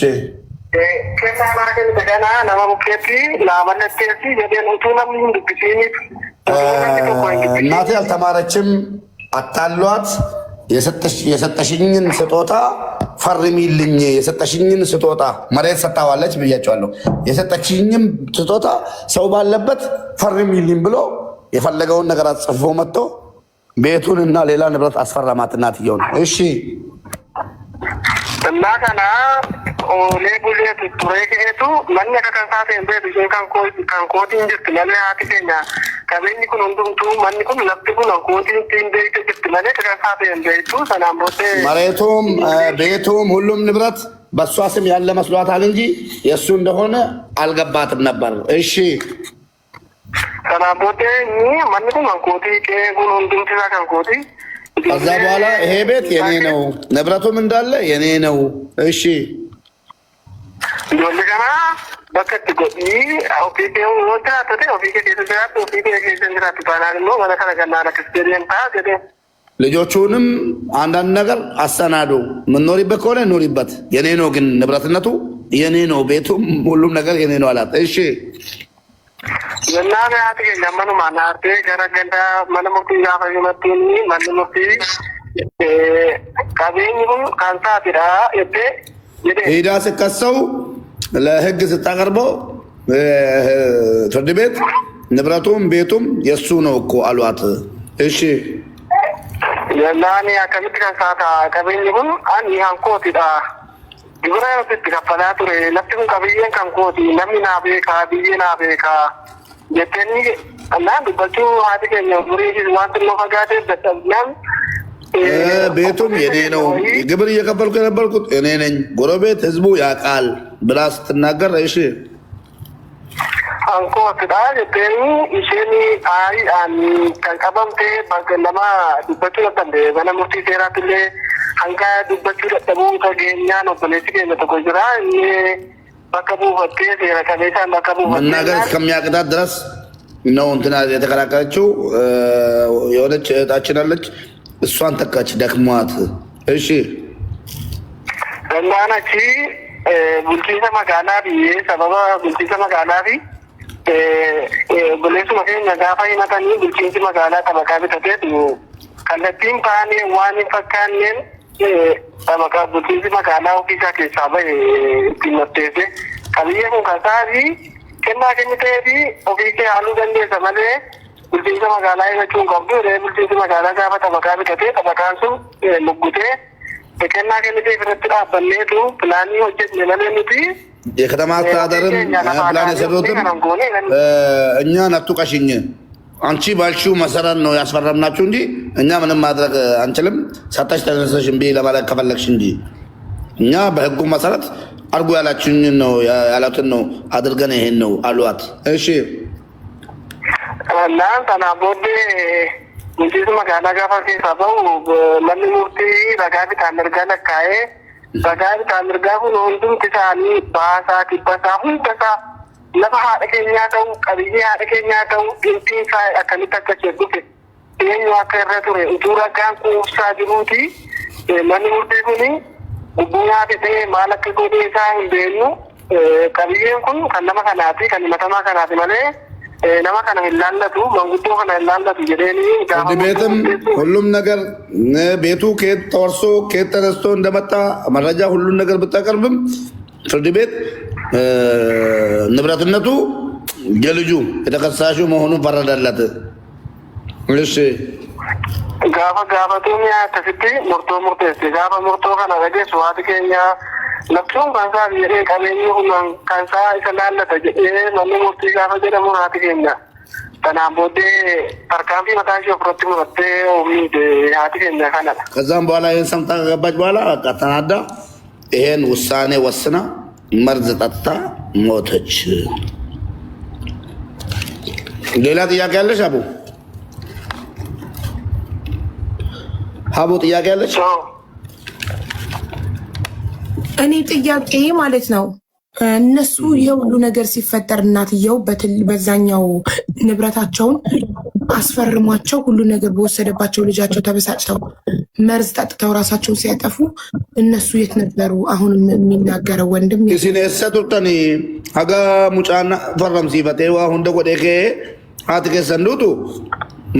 Speaker 5: ከማማከን ተገና ለማሙከቲ ላመነቴሲ የደንቱ ነምን ድግሲኒ
Speaker 1: እናቴ አልተማረችም አታሏት የሰጠሽኝን ስጦታ ፈርሚልኝ የሰጠሽኝን ስጦታ መሬት ሰጣዋለች ብያቸዋለሁ የሰጠሽኝን ስጦታ ሰው ባለበት ፈርሚልኝ ብሎ የፈለገውን ነገር አጽፎ መጥቶ ቤቱንና ሌላ ንብረት አስፈራማት እናትየው ነው እሺ
Speaker 5: እና ከና ኦሌ ቡሌት ቱሬከቱ ማን ከከሳተ እንበድ ካን ኮቲ እንድት ለለ አትከኛ ከበኒ ኩን እንዱምቱ ማን ኩን ለብኩን ኮቲ እንዴት እንድት ለለ ከከሳተ እንበይቱ ሰላም ቦቴ
Speaker 1: መሬቱም ቤቱም ሁሉም ንብረት በሷ ስም ያለ መስሏታል እንጂ የሱ እንደሆነ አልገባትም ነበር እሺ
Speaker 5: ሰላም ቦቴ ማን ኩን ኮቲ ከጉን እንዱምቱ ካን ኮቲ
Speaker 1: ከዛ በኋላ ይሄ ቤት የኔ ነው ንብረቱም እንዳለ የኔ ነው እሺ
Speaker 5: እንደገና bakka itti godhii ofii kee yoo jiraate ofii kee keessa jiraatu ofii kee keessa jiraatu taanaan immoo mana kana gannaan akka eksperiyen ta'a jedhee
Speaker 1: ልጆቹንም አንዳንድ ነገር አሰናዱ። ምንኖሪበት ከሆነ ኖሪበት፣ የኔ ነው ግን ንብረትነቱ የኔ ነው፣ ቤቱም ሁሉም ነገር የኔ ነው አላት። እሺ
Speaker 5: Yennaan haati keenya manuma naartee gara ganda mana murtii gaafa himattuun manni murtii qabeenyi kun kan taatedha jettee jedhee
Speaker 1: ሄዳ ስከሰው ለህግ ስታቀርበው ፍርድ ቤት ንብረቱም ቤቱም የእሱ ነው እኮ አሏት። እሺ
Speaker 5: Yennaan akkamitti kan taata qabeenyi kun ani hankootidha. Dibura itti kaffalaa ture lafti kun qabiyyeen kan kooti namni naa beekaa biyyee naa beekaa jetteenni annaan dubbachuu haati keenya umurii waan xinnoo fagaateef dadhabnaan
Speaker 1: ቤቱም የኔ ነው፣ ግብር እየከፈልኩ የነበርኩት እኔ ነኝ፣ ጎረቤት ህዝቡ ያውቃል ብላ ስትናገር እሺ
Speaker 5: hankootidha jetteeni isheen aariidhaan kan qabamte bakka nama dubbachuu dadhabde mana murtii seeraatti illee hanga dubbachuu dadhabuu fageenyaan obboleessi keenya tokko jira inni bakka buufattee seera qabeessaan bakka buufattee
Speaker 1: መናገር እስከሚያቅታት ድረስ ነው እንትና የተከራከረችው። የሆነች እህታችን አለች፣ እሷን ተካች ደክሟት። እሺ
Speaker 5: dandaanachi bulchiinsa magaalaa biyyee sababa bulchiinsa magaalaa fi obboleessuma keenya gaafa himatanii bulchiinsi magaalaa tabaqaa bitateetu kallattiin taanee waan hin fakkaanneen tabaqaa bulchiinsi magaalaa ofiisaa keessaa bahe ittiin murteesse qabiyyee kun kan taati kennaa kennitee fi ofii kee haaluu dandeessa malee bulchiinsa magaalaa himachuun qabdu bulchiinsi magaalaa gaafa tabaqaa bitatee tabaqaan sun luggutee kennaa kennitee irratti dhaabbanneetu pilaanii hojjetne malee nuti
Speaker 1: የከተማ አስተዳደርም ፕላን የሰሩትም እኛ አትውቀሽኝ አንቺ ባልሽው መሰረት ነው ያስፈረምናችሁ እንጂ እኛ ምንም ማድረግ አንችልም፣ ሰጣሽ ተነሰሽ እምቢ ለማለት ከፈለግሽ እንጂ እኛ በህጉ መሰረት አድርጎ ያላችሁን ነው ያላትን ነው አድርገን ይሄን ነው አሏት። እሺ
Speaker 5: እናን ተናቦዴ bulchiinsi magaalaa gaafa keessaa bahu manni murtii ragaa bitaan mirgaa lakkaa'ee ragaa bitaan mirgaa kun hundumti isaanii baasaa kibbasaa hundasaa lafa haadha keenyaa ta'u qabiyyee haadha keenyaa ta'u dhimtiin isaa akkamitti akka jedhufe eenyu akka irra ture utuu ragaan kuusaa jiruuti manni murtii kuni gubbunyaa fedhee maal akka godhee isaa hin beeknu qabiyyeen kun kan nama kanaati kan himatamaa kanaati malee nama kana hin laallatu manguddoo kana hin laallatu jedheeni
Speaker 1: ፍርድ ቤትም ሁሉም ነገር ቤቱ ከየት ተወርሶ ከየት ተነስቶ እንደመጣ መረጃ ሁሉን ነገር ብታቀርብም ፍርድ ቤት ንብረትነቱ የልጁ የተከሳሹ መሆኑን ፈረደለት። እሺ
Speaker 5: gaafatuun akkasitti murtoo murteesse gaafa murtoo kana dhageessu haati keenya labsuun kan isaa jedhee qabeenyi kun kan isaa isa laallata jedhee manni murtii gaafa jedhamu haati keenya kanaan booddee tarkaanfii mataa ishee ofirratti murattee oomishte haati keenya kanadha.
Speaker 1: ከዛም በኋላ ይህን ሰምታ ከገባች በኋላ ተናዳ ይሄን ውሳኔ ወስና መርዝ ጠጥታ ሞተች። ሌላ ጥያቄ ያለሽ አቡ? ሀቡ ጥያቄ ያለች?
Speaker 2: እኔ ጥያቄ ማለት ነው እነሱ የሁሉ ነገር ሲፈጠር እናትየው በዛኛው ንብረታቸውን አስፈርሟቸው ሁሉ ነገር በወሰደባቸው ልጃቸው ተበሳጭተው መርዝ ጠጥተው ራሳቸውን ሲያጠፉ እነሱ የት ነበሩ? አሁንም የሚናገረው ወንድም
Speaker 1: ሲኔሰ ቱርተኒ ሀጋ ሙጫና ፈረም ሲፈቴ ዋ ሁንደ ጎዴኬ ሀት ኬሰንዱቱ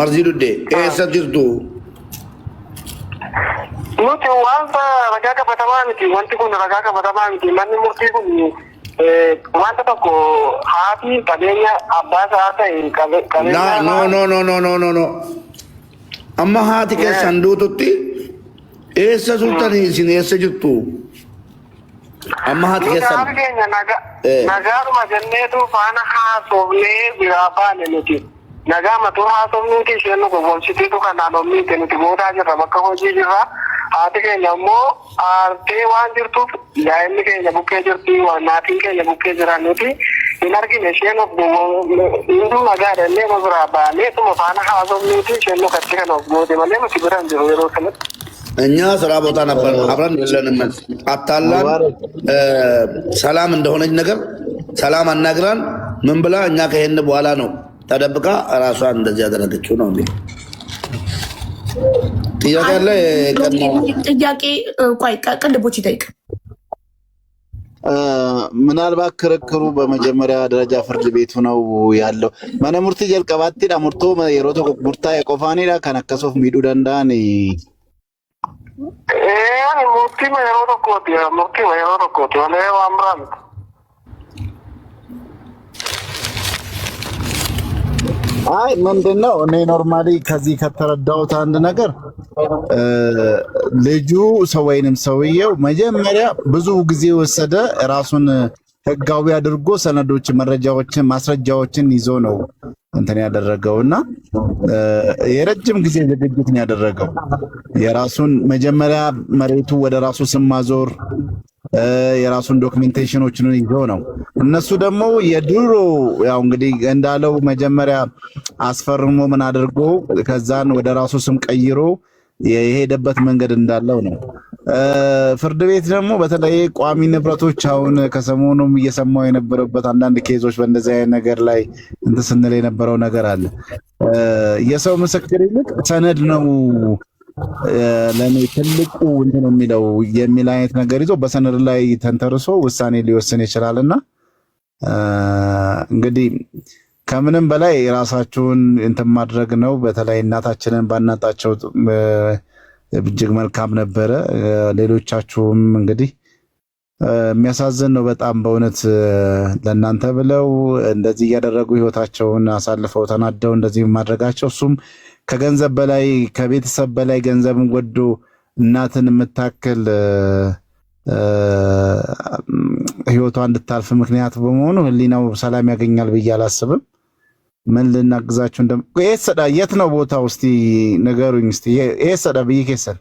Speaker 1: መርዚ ዱዴ ኤሰ ጅርቱ
Speaker 5: nuti wanta ragaa qabatamaa miti wanti kun ragaa qabatamaa miti manni murtii kun wanta tokko haati qabeenya abbaa isaa ta'e qabeenya
Speaker 1: no amma haati keessan duututti eessa sultanii isin eessa jirtu? amma haati keessan
Speaker 5: haati keenya nagaadhuma jenneetu faana haasofnee biraa baane nuti nagaa matuu haasofnuuti isheen nu gowwoomsitiitu kanaan ommiite nuti gootaa jirra bakka hojii jirra. haati keenya immoo aartee waan jirtuuf daa'imni keenya bukkee jirti naatiin keenya bukkee jiran nuti hin argine isheen of hunduu nagaadha illee nu biraa baanee tuma faana haasofnuuti isheen nu katti kan of goote malee nuti biran jiru yeroo sanatti.
Speaker 1: እኛ ስራ ቦታ ነበር አብረን የለንም። አታላን ሰላም እንደሆነች ነገር ሰላም አናግራን ምን ብላ እኛ ከሄን በኋላ ነው ተደብቃ ራሷን እንደዚህ ያደረገችው ነው እንዴ? ጥያቄ አለ።
Speaker 2: ጥያቄ ቆይ ቅልቦች ይጠይቅ።
Speaker 4: ምናልባት ክርክሩ በመጀመሪያ ደረጃ ፍርድ ቤቱ ነው ያለው። ማነ ሙርቲ ጀልቀባቲ ዳሙርቶ የሮቶ ሙርታ የቆፋኒዳ ከነከሶፍ ሚዱ ደንዳን
Speaker 5: ሙርቲ የሮቶ ኮቲ ሙርቲ የሮቶ ኮቲ ወለ አምራን
Speaker 4: አይ ምንድነው እኔ ኖርማሊ ከዚህ ከተረዳሁት አንድ ነገር ልጁ ሰው ወይንም ሰውየው መጀመሪያ ብዙ ጊዜ ወሰደ ራሱን ህጋዊ አድርጎ ሰነዶችን፣ መረጃዎችን፣ ማስረጃዎችን ይዞ ነው እንትን ያደረገውና የረጅም ጊዜ ዝግጅት ነው ያደረገው። የራሱን መጀመሪያ መሬቱ ወደ ራሱ ስም ማዞር የራሱን ዶክመንቴሽኖችን ይዞ ነው። እነሱ ደግሞ የድሮ ያው እንግዲህ እንዳለው መጀመሪያ አስፈርሞ ምን አድርጎ ከዛን ወደ ራሱ ስም ቀይሮ የሄደበት መንገድ እንዳለው ነው። ፍርድ ቤት ደግሞ በተለይ ቋሚ ንብረቶች አሁን ከሰሞኑም እየሰማው የነበረበት አንዳንድ ኬዞች በእንደዚህ አይነት ነገር ላይ እንትን ስንል የነበረው ነገር አለ። የሰው ምስክር ይልቅ ሰነድ ነው ለኔ ትልቁ እንትን የሚለው የሚል አይነት ነገር ይዞ በሰነድ ላይ ተንተርሶ ውሳኔ ሊወስን ይችላልና እንግዲህ ከምንም በላይ ራሳችሁን እንትን ማድረግ ነው። በተለይ እናታችንን ባናጣቸው እጅግ መልካም ነበረ። ሌሎቻችሁም እንግዲህ የሚያሳዝን ነው በጣም በእውነት ለእናንተ ብለው እንደዚህ እያደረጉ ህይወታቸውን አሳልፈው ተናደው እንደዚህ ማድረጋቸው እሱም ከገንዘብ በላይ ከቤተሰብ በላይ ገንዘብን ወዶ እናትን የምታክል ህይወቷ እንድታልፍ ምክንያት በመሆኑ ህሊናው ሰላም ያገኛል ብዬ አላስብም። ምን ልናግዛችሁ ሰዳ የት ነው ቦታው? እስቲ ንገሩኝ። እስቲ ሰዳ ብዬ ከሰል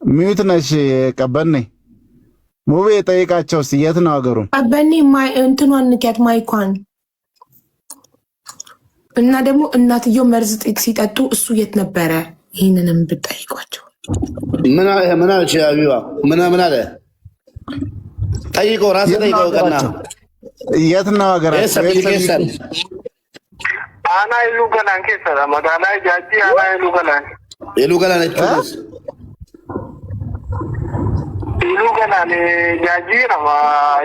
Speaker 4: ሚዩት ነሽ ቀበኔ ሙቤ ጠይቃቸው። እስቲ የት ነው ሀገሩ?
Speaker 2: ቀበኔ እንትኗን ንኪያት ማይኳን እና ደግሞ እናትየው መርዝ ሲጠጡ እሱ የት ነበረ? ይህንንም ብጠይቋቸው።
Speaker 1: ምን አለች? አቢባ ምን አለ? ጠይቀው ራስ ጠይቀው። ቀና
Speaker 4: የት ነው ሀገራችሁ?
Speaker 5: አና ይሉ ገላን ከሰራ መጋላ ጃጂ አና ይሉ ገላን እቱስ ይሉ ገላን ጃጂ ረማ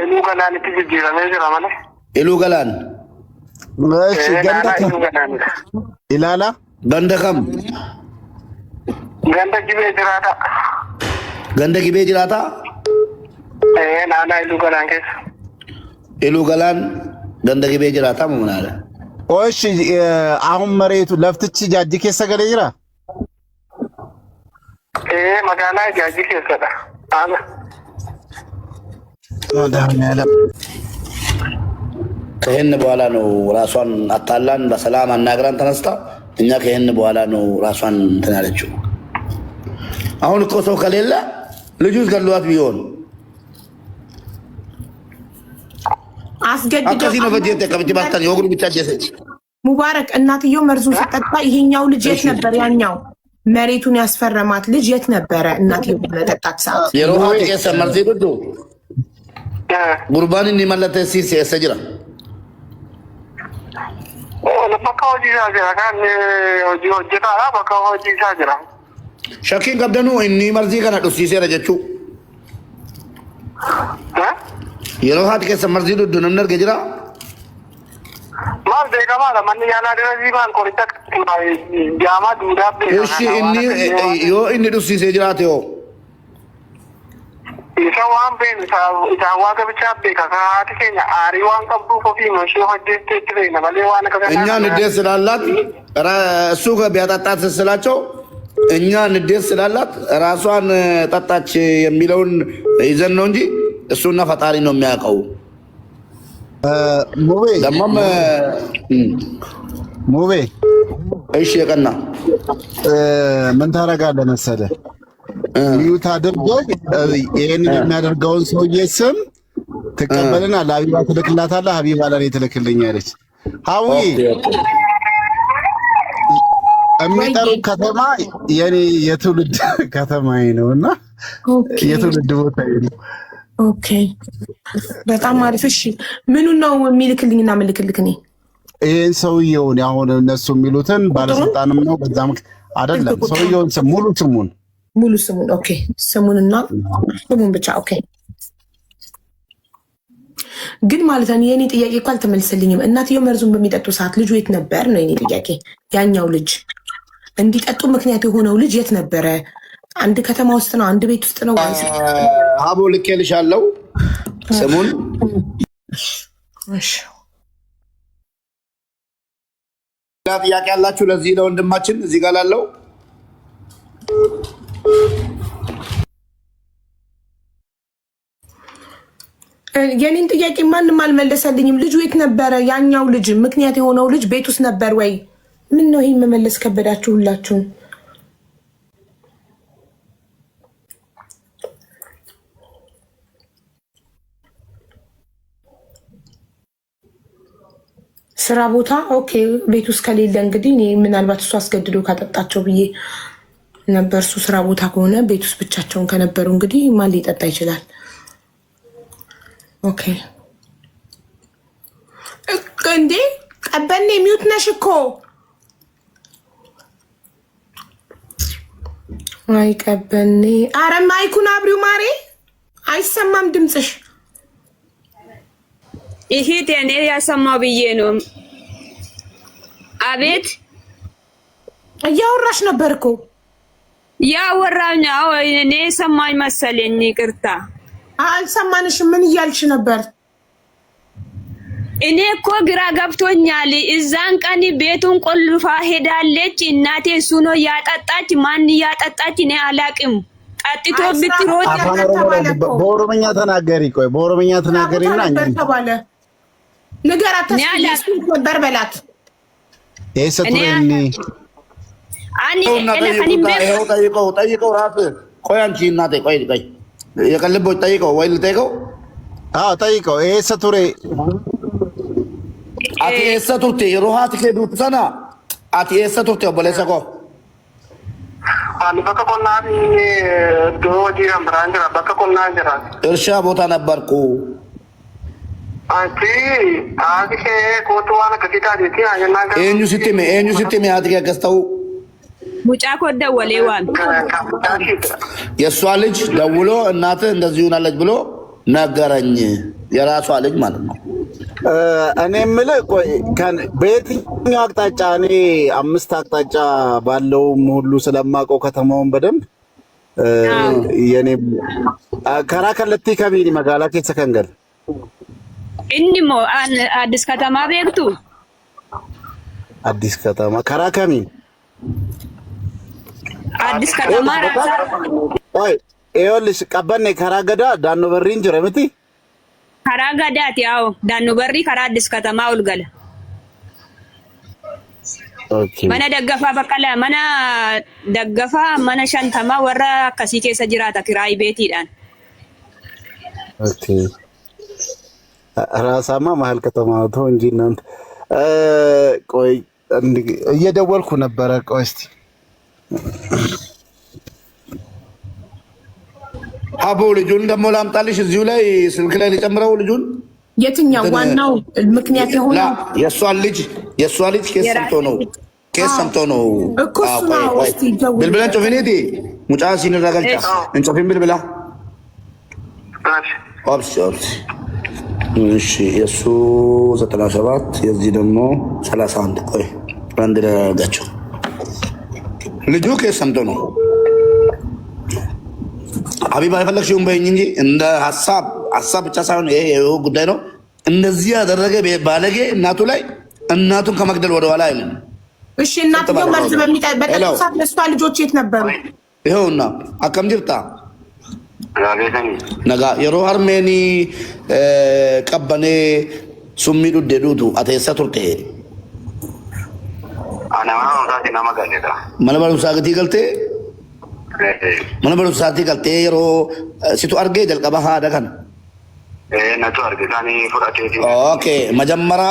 Speaker 5: ይሉ ገላን ትጅራ ነጅራ ማለት
Speaker 1: ይሉ ገላን
Speaker 4: እሺ ኢላላ
Speaker 1: ገንደከም ገንደ ጊቤ ጅራታ
Speaker 5: ናና ይሉ ገላን ከስ
Speaker 1: ይሉ ገላን ገንደ ጊቤ ጅራታ ምን አለ?
Speaker 4: እሺ አሁን መሬቱ ለፍትቺ ጃጂ ከሰ ገለ ጅራ
Speaker 5: መጋላ ጃጂ ከሰዳ አለ
Speaker 1: ከሄን በኋላ ነው ራሷን አታላን በሰላም አናግራን ተነስታ እኛ ከሄን በኋላ ነው ራሷን እንትን ያለችው። አሁን እኮ ሰው ከሌለ ልጁስ ገሏት ቢሆን
Speaker 2: አስገድደው
Speaker 1: አከሲ ነው በጀት ከብት ባታን የወግሩ ብቻ ጀሰች
Speaker 2: ሙባረክ እናትየው መርዙን ሲጠጣ ይሄኛው ልጅ የት ነበር? ያኛው መሬቱን ያስፈረማት ልጅ የት ነበረ? እናትየው ለጠጣት ሰዓት
Speaker 1: የሮሃት ከሰ መርዚ ዱዱ ጉርባን እንዲመለተ ሲስ የሰጅራ
Speaker 5: bakka hojii isaa jira kan hojii hojjetaadha bakka hojii isaa jira.
Speaker 1: Shakkiin qabdanuu inni marzii kana dhufsiiseera jechuu. Yeroo haati keessa marzii dhudhu namni arge jira.
Speaker 5: Maal beekamaadha manni yaalaa dirasii maal qoricha jaamaa duudaaf beekama.
Speaker 1: Eessi inni yoo inni dhufsiisee jiraate hoo.
Speaker 5: Isa waan beenu isaan waaqa bichaa beeka haati keenya aarii waan qabduuf ofii ishee hojjeteetti beekna malee waan akka
Speaker 1: እኛ ንዴት ስላላት እሱ ቢያጠጣት ስላቸው እኛ ንዴት ስላላት ራሷን ጠጣች የሚለውን ይዘን ነው እንጂ እሱና ፈጣሪ ነው የሚያውቀው።
Speaker 4: ሙቤ
Speaker 1: ደሞም
Speaker 4: ሙቤ
Speaker 1: እሺ የቀና
Speaker 4: ምን ታደርጋለህ መሰለህ ሚዩት አድርገው ይሄን የሚያደርገውን ሰውዬ ስም ተቀበልና ለሀቢባ ትልክላታለህ። ሀቢባ ለኔ ትልክልኛለች። ሀዊ የሚጠሩ ከተማ የኔ የትውልድ ከተማዬ ነውና የትውልድ ቦታ ነው።
Speaker 2: ኦኬ በጣም አሪፍ። እሺ ምኑን ነው የሚልክልኝና ምልክልክ እኔ
Speaker 4: ይሄን ሰውየውን አሁን እነሱ የሚሉትን ባለስልጣንም ነው በዛም አይደለም ሰውየውን ሙሉ ስሙን
Speaker 2: ኦኬ ስሙንና ስሙን ብቻ ኦኬ። ግን ማለት ነው የኔ ጥያቄ እኮ አልተመለሰልኝም። እናትየው መርዙን በሚጠጡ ሰዓት ልጁ የት ነበር ነው የኔ ጥያቄ። ያኛው ልጅ እንዲጠጡ ምክንያት የሆነው ልጅ የት ነበረ? አንድ ከተማ ውስጥ ነው? አንድ ቤት ውስጥ ነው?
Speaker 1: ሀቦ ልኬልሻለሁ ስሙን።
Speaker 2: እሺ
Speaker 1: ጥያቄ ያላችሁ ለዚህ ለወንድማችን እዚህ ጋር ላለው
Speaker 2: የኔን ጥያቄ ማንም አልመለሰልኝም። ልጁ የት ነበረ? ያኛው ልጅ ምክንያት የሆነው ልጅ ቤት ውስጥ ነበር ወይ? ምን ነው ይሄን መመለስ ከበዳችሁ ሁላችሁም? ስራ ቦታ ኦኬ። ቤት ውስጥ ከሌለ እንግዲህ እኔ ምናልባት እሱ አስገድዶ ካጠጣቸው ብዬ ነበር። እሱ ስራ ቦታ ከሆነ ቤት ውስጥ ብቻቸውን ከነበሩ እንግዲህ ማን ሊጠጣ ይችላል? ኦኬ እንዴ ቀበኔ ሚውት ነሽ እኮ። አይ ቀበኔ፣ አረ ማይኩን አብሪው ማሬ፣ አይሰማም ድምፅሽ።
Speaker 3: ይሄ እኔ ያሰማው ብዬ ነው። አቤት
Speaker 2: እያወራሽ ነበር እኮ።
Speaker 3: ያወራኝ እኔ ሰማኝ መሰለኝ። ይቅርታ
Speaker 2: አልሰማንሽም። ምን እያልሽ ነበር?
Speaker 3: እኔ እኮ ግራ ገብቶኛል። እዛን ቀን ቤቱን ቆልፋ ሄዳለች። እናቴ እሱ ነው ያጠጣች። ማን ያጠጣች እኔ አላቅም። ጠጥቶ ብትሮጥ
Speaker 4: በኦሮምኛ ተናገሪ። ቆይ በኦሮምኛ ተናገሪና
Speaker 2: ተባለ ንገራት። ተስፋ ነበር በላት።
Speaker 4: ሰቱሬኒ
Speaker 3: አኒ
Speaker 1: ጠይቀው ራስ። ቆይ አንቺ እናቴ ቆይ የቀልቦች ጠይቀው ወይ ልጠይቀው?
Speaker 4: ጠይቀው። ሰቱሬ
Speaker 1: አቲ ሰቱርቴ ሮሃት ከዱት ሰና አቲ ሰቱርቴ በለሰቆ
Speaker 5: በቃ ቆና ዶጂ አምራንጀራ በቃ ቆና ጀራ
Speaker 1: እርሻ ቦታ ነበርኩ።
Speaker 5: አንቺ አዲስ ኮቶዋና ከቲታ ዲቲ አየናጋ
Speaker 1: ኤኙ ሲቲሜ አትከ ከስተው
Speaker 3: ሙጫ ኮደ ወሌዋን
Speaker 1: የእሷ ልጅ ደውሎ እናትህ እንደዚህ ሆናለች ብሎ ነገረኝ። የራሷ ልጅ ማለት ነው።
Speaker 4: እኔ የምልህ ቆይ በየትኛው አቅጣጫ? እኔ 5 አቅጣጫ ባለውም ሁሉ ስለማውቀው ከተማውን በደንብ የኔ ከራ ከለቲ ከቢኒ መጋላ ከሰ ከንገል
Speaker 3: እንሞ አዲስ ከተማ ቤክቱ
Speaker 4: አዲስ ከተማ ከራ ከሚን
Speaker 3: አዲስ ከተማ
Speaker 4: ወይ ይኸውልሽ ቀበኔ ከራ ገዳ ዳኖ በሪን ጅረምቲ
Speaker 3: ከራ ገዳት ያው ዳኖ በሪ ከራ አዲስ ከተማ ውልገለ
Speaker 4: ኦኬ
Speaker 3: መነ ደገፋ በቀለ መነ ደገፋ መነ ሸንተማ ወራ ከሲ ከሰ ጅራታ ኪራይ ቤቲዳን
Speaker 4: ኦኬ ራሳማ መሀል ከተማ ነው እንጂ እናንተ ቆይ እየደወልኩ ነበረ። ቆይ እስቲ
Speaker 1: አቦ ልጁን ደግሞ ላምጣልሽ እዚሁ ላይ ስልክ ላይ ሊጨምረው ልጁን።
Speaker 2: የትኛው ዋናው ምክንያት የሆነው
Speaker 1: የእሷ ልጅ ኬስ ሰምቶ ነው
Speaker 2: እኮ እሱ ነው። እስቲ ደውል
Speaker 1: ብልብለን ጮፊኔቲ ሙጫ ሲንረገልጫ እንጮፊን ብልብላ ኦብስ እሺ የእሱ 97 የዚህ ደግሞ 31 ቆይ አንድ ደረጋቸው። ልጁ ኬስ ሰምቶ ነው። ሀቢባ የፈለግሽውን በይኝ እንጂ እንደ ሀሳብ ብቻ ሳይሆን ይሄ ጉዳይ ነው። እንደዚህ ያደረገ ባለጌ እናቱ ላይ እናቱን ከመግደል ወደኋላ አይልም።
Speaker 2: እሺ እናትየው መርዝ በጠጡ ሰዓት ለእሷ ልጆች የት ነበሩ?
Speaker 1: ይኸውና አከም ጅርታ ነጋ የሮ ሀርሜኒ ቀበኔ ሱሚ ዱዴ ዱቱ አቴሰ ቱርቴ mana barumsaa gatii galtee mana barumsaatii galtee yeroo situ argee jalqaba haadha kana.
Speaker 5: ነቱ አርገታኒ ፍራቴቲ
Speaker 1: ኦኬ መጀመሪያ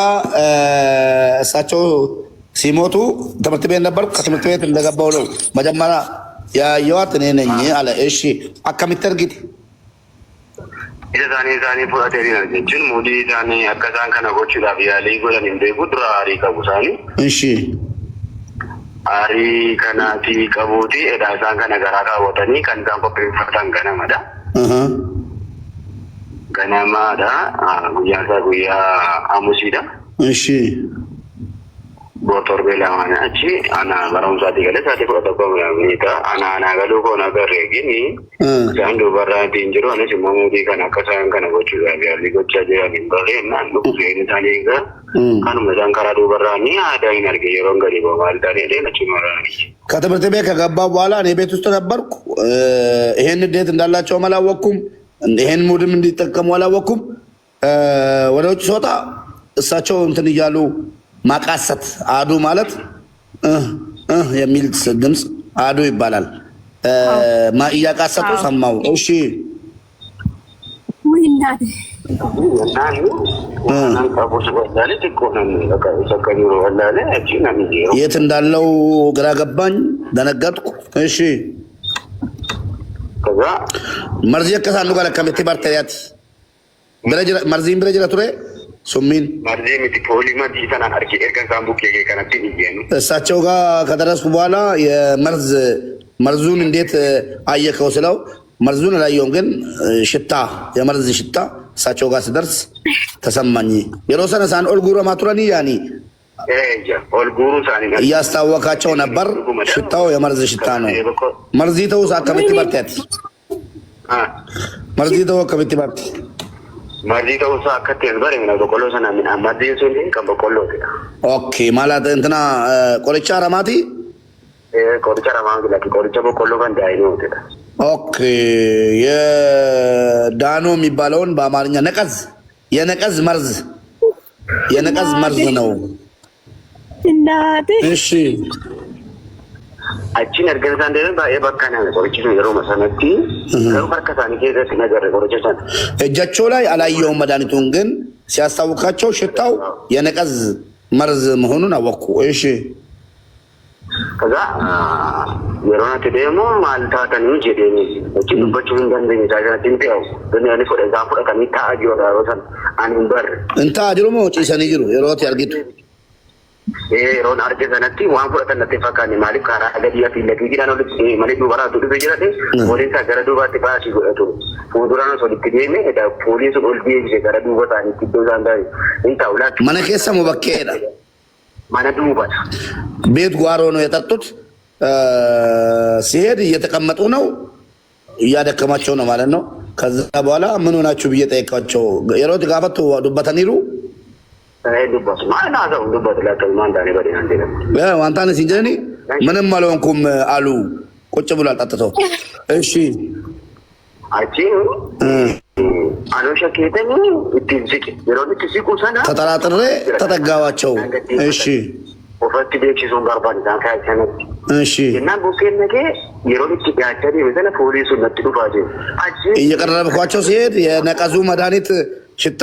Speaker 1: እሳቸው ሲሞቱ ትምህርት ቤት ነበርኩ። ከትምህርት ቤት እንደገባው ነው መጀመሪያ ያየዋት እኔ ነኝ አለ። እሺ akkamitti argite?
Speaker 5: isaanii fudhatanii jechuun mudii isaanii akka isaan kana gochuudhaaf yaalii godhan hin beeku dura aarii qabu isaanii.
Speaker 1: Ishi.
Speaker 5: Aarii kanaatii qabuuti edhaa isaan kana garaa kaawwatanii kan isaan qopheeffatan ganamadha. Ganamaadha guyyaan isaa guyyaa aamusiidha.
Speaker 1: Ishi.
Speaker 5: Botorbe lamaan achi ana barumsaati galee saati fudha tokko miita ana galuu koon agarree gini isaan dubarraatiin jiru anis immoo mudii kana akka isaan kana gochuudhaaf yaalii gochaa jiran hin barreen dhufeen isaanii egaa kanuma isaan karaa dubarraanii aadaa hin arge yeroo gadi boo maal taanee achi maraani.
Speaker 1: ከትምህርት ቤት ከገባ በኋላ እኔ ቤት ውስጥ ነበርኩ። ይሄን እንዴት እንዳላቸውም አላወቅኩም። ይሄን ሙድም እንዲጠቀሙ አላወቅኩም። ወደ ውጭ ስወጣ እሳቸው እንትን እያሉ ማቃሰት አዱ ማለት የሚል ድምጽ አዱ ይባላል። እያቃሰቱ ሰማው። እሺ
Speaker 3: ወይናት
Speaker 1: የት እንዳለው ግራ ገባኝ፣ ደነገጥኩ። እሺ
Speaker 5: ከዛ
Speaker 1: መርዚ ከሳኑ ጋር ከመቴ ባርተያት መርዚን ብረጅ ለቱሬ ሱሚን
Speaker 5: መርዚ ምት ፖሊ ማዲ ተናን አርኪ ኤርገን ሳምቡክ ከነቲ ይየኑ
Speaker 1: እሳቸው ጋር ከደረስኩ በኋላ መርዙን እንዴት አየከው ስለው መርዙን አላየውም፣ ግን ሽታ የመርዝ ሽታ እሳቸው ጋር ስደርስ ተሰማኝ። የሮሰነ ሳን ኦልጉሮ ማቱራኒ ያኒ
Speaker 5: ኦልጉሩ ሳኒ
Speaker 1: እያስታወካቸው ነበር። ሽታው የመርዝ ሽታ ነው። መርዚተው ሳከመቲ ባርቲያት መርዚተው ከመቲ ባርቲ
Speaker 5: መርዚተው ሳከተ ነበር እና በቆሎ ሰና ምን አማዲን ሱን ከበቆሎ
Speaker 1: ኦኬ ማለት እንትና ቆርጫ ረማቲ
Speaker 5: ቆርጫ ረማቲ ለኪ ቆርጫ በቆሎ ባንዳይ ነው ተታ
Speaker 1: ኦኬ የዳኖ የሚባለውን በአማርኛ ነቀዝ የነቀዝ መርዝ ነው።
Speaker 3: እናቴ
Speaker 1: እሺ
Speaker 5: አቺን እርገንሳ እንደነ ባየባካና ቆርጭ ነው የሮ መሰነቲ ነው በርከታኒ ከዘት ነገር ቆርጭታን
Speaker 1: እጃቸው ላይ አላየው መድኃኒቱን፣ ግን ሲያስታውካቸው ሽታው የነቀዝ መርዝ መሆኑን አወቁ። እሺ
Speaker 5: ከዛ የሮና ተደሞ ማልታ ተኑ ጀዴኒ እቺ ዱበቹ እንደንደኝ ታጋቲን ቢያው በእኔ ፎደ ዛፉ ከሚታ አጂወራ ሮሰን አንበር
Speaker 1: እንታ አጅሮሞ ጪሰኒ ጅሩ የሮት ያርጊቱ
Speaker 5: ሮን አርጀ ዘነቲ ዋን ፎደ ነተ ፈካኒ ማሊክ ካራ አገዲያ ፊለቂ ጊዳኖ ልክ ማሊ ዱባራ ዱዱ በጅራቴ ፖሊስ ገረዱ ባቲ ባሲ ጎቱ ፉዱራኖ ሶሊክ ዲሜ ዳ ፖሊስ ኦልዲ ገረዱ ወታኒ ኪዶዛንዳይ እንታ ውላክ
Speaker 1: ማነከሰ ሙበከዳ
Speaker 5: ማነዱባት
Speaker 1: ቤት ጓሮ ነው የጠጡት። ሲሄድ እየተቀመጡ ነው፣ እያደከማቸው ነው ማለት ነው። ከዛ በኋላ ምን ሆናችሁ ብዬ ጠይቃቸው የሮት ጋፈቱ ዱበተኒሩ
Speaker 5: ዱባስ ማና ዘው ዱበት ለከል ማንዳኔ በደና እንደነ
Speaker 1: ዋንታነ ሲንጀኒ ምንም አልሆንኩም አሉ። ቁጭ ብሏል ጠጥተው። እሺ
Speaker 5: አቺ አሎሻ ከተኒ እትዝቂ የሮት ትዝቁ ሰና
Speaker 1: ተጠራጥሬ ተጠጋዋቸው። እሺ
Speaker 5: ወፈት ዴክሲሶን ጋርባን ታካቸነት
Speaker 1: እሺ
Speaker 5: እና ቦኬን ነገ የሮት ያቸሪ በዘለ ፖሊሱ ነጥዱ ባጀ አቺ
Speaker 1: እየቀረብኳቸው ሲሄድ የነቀዙ መድኃኒት ሽታ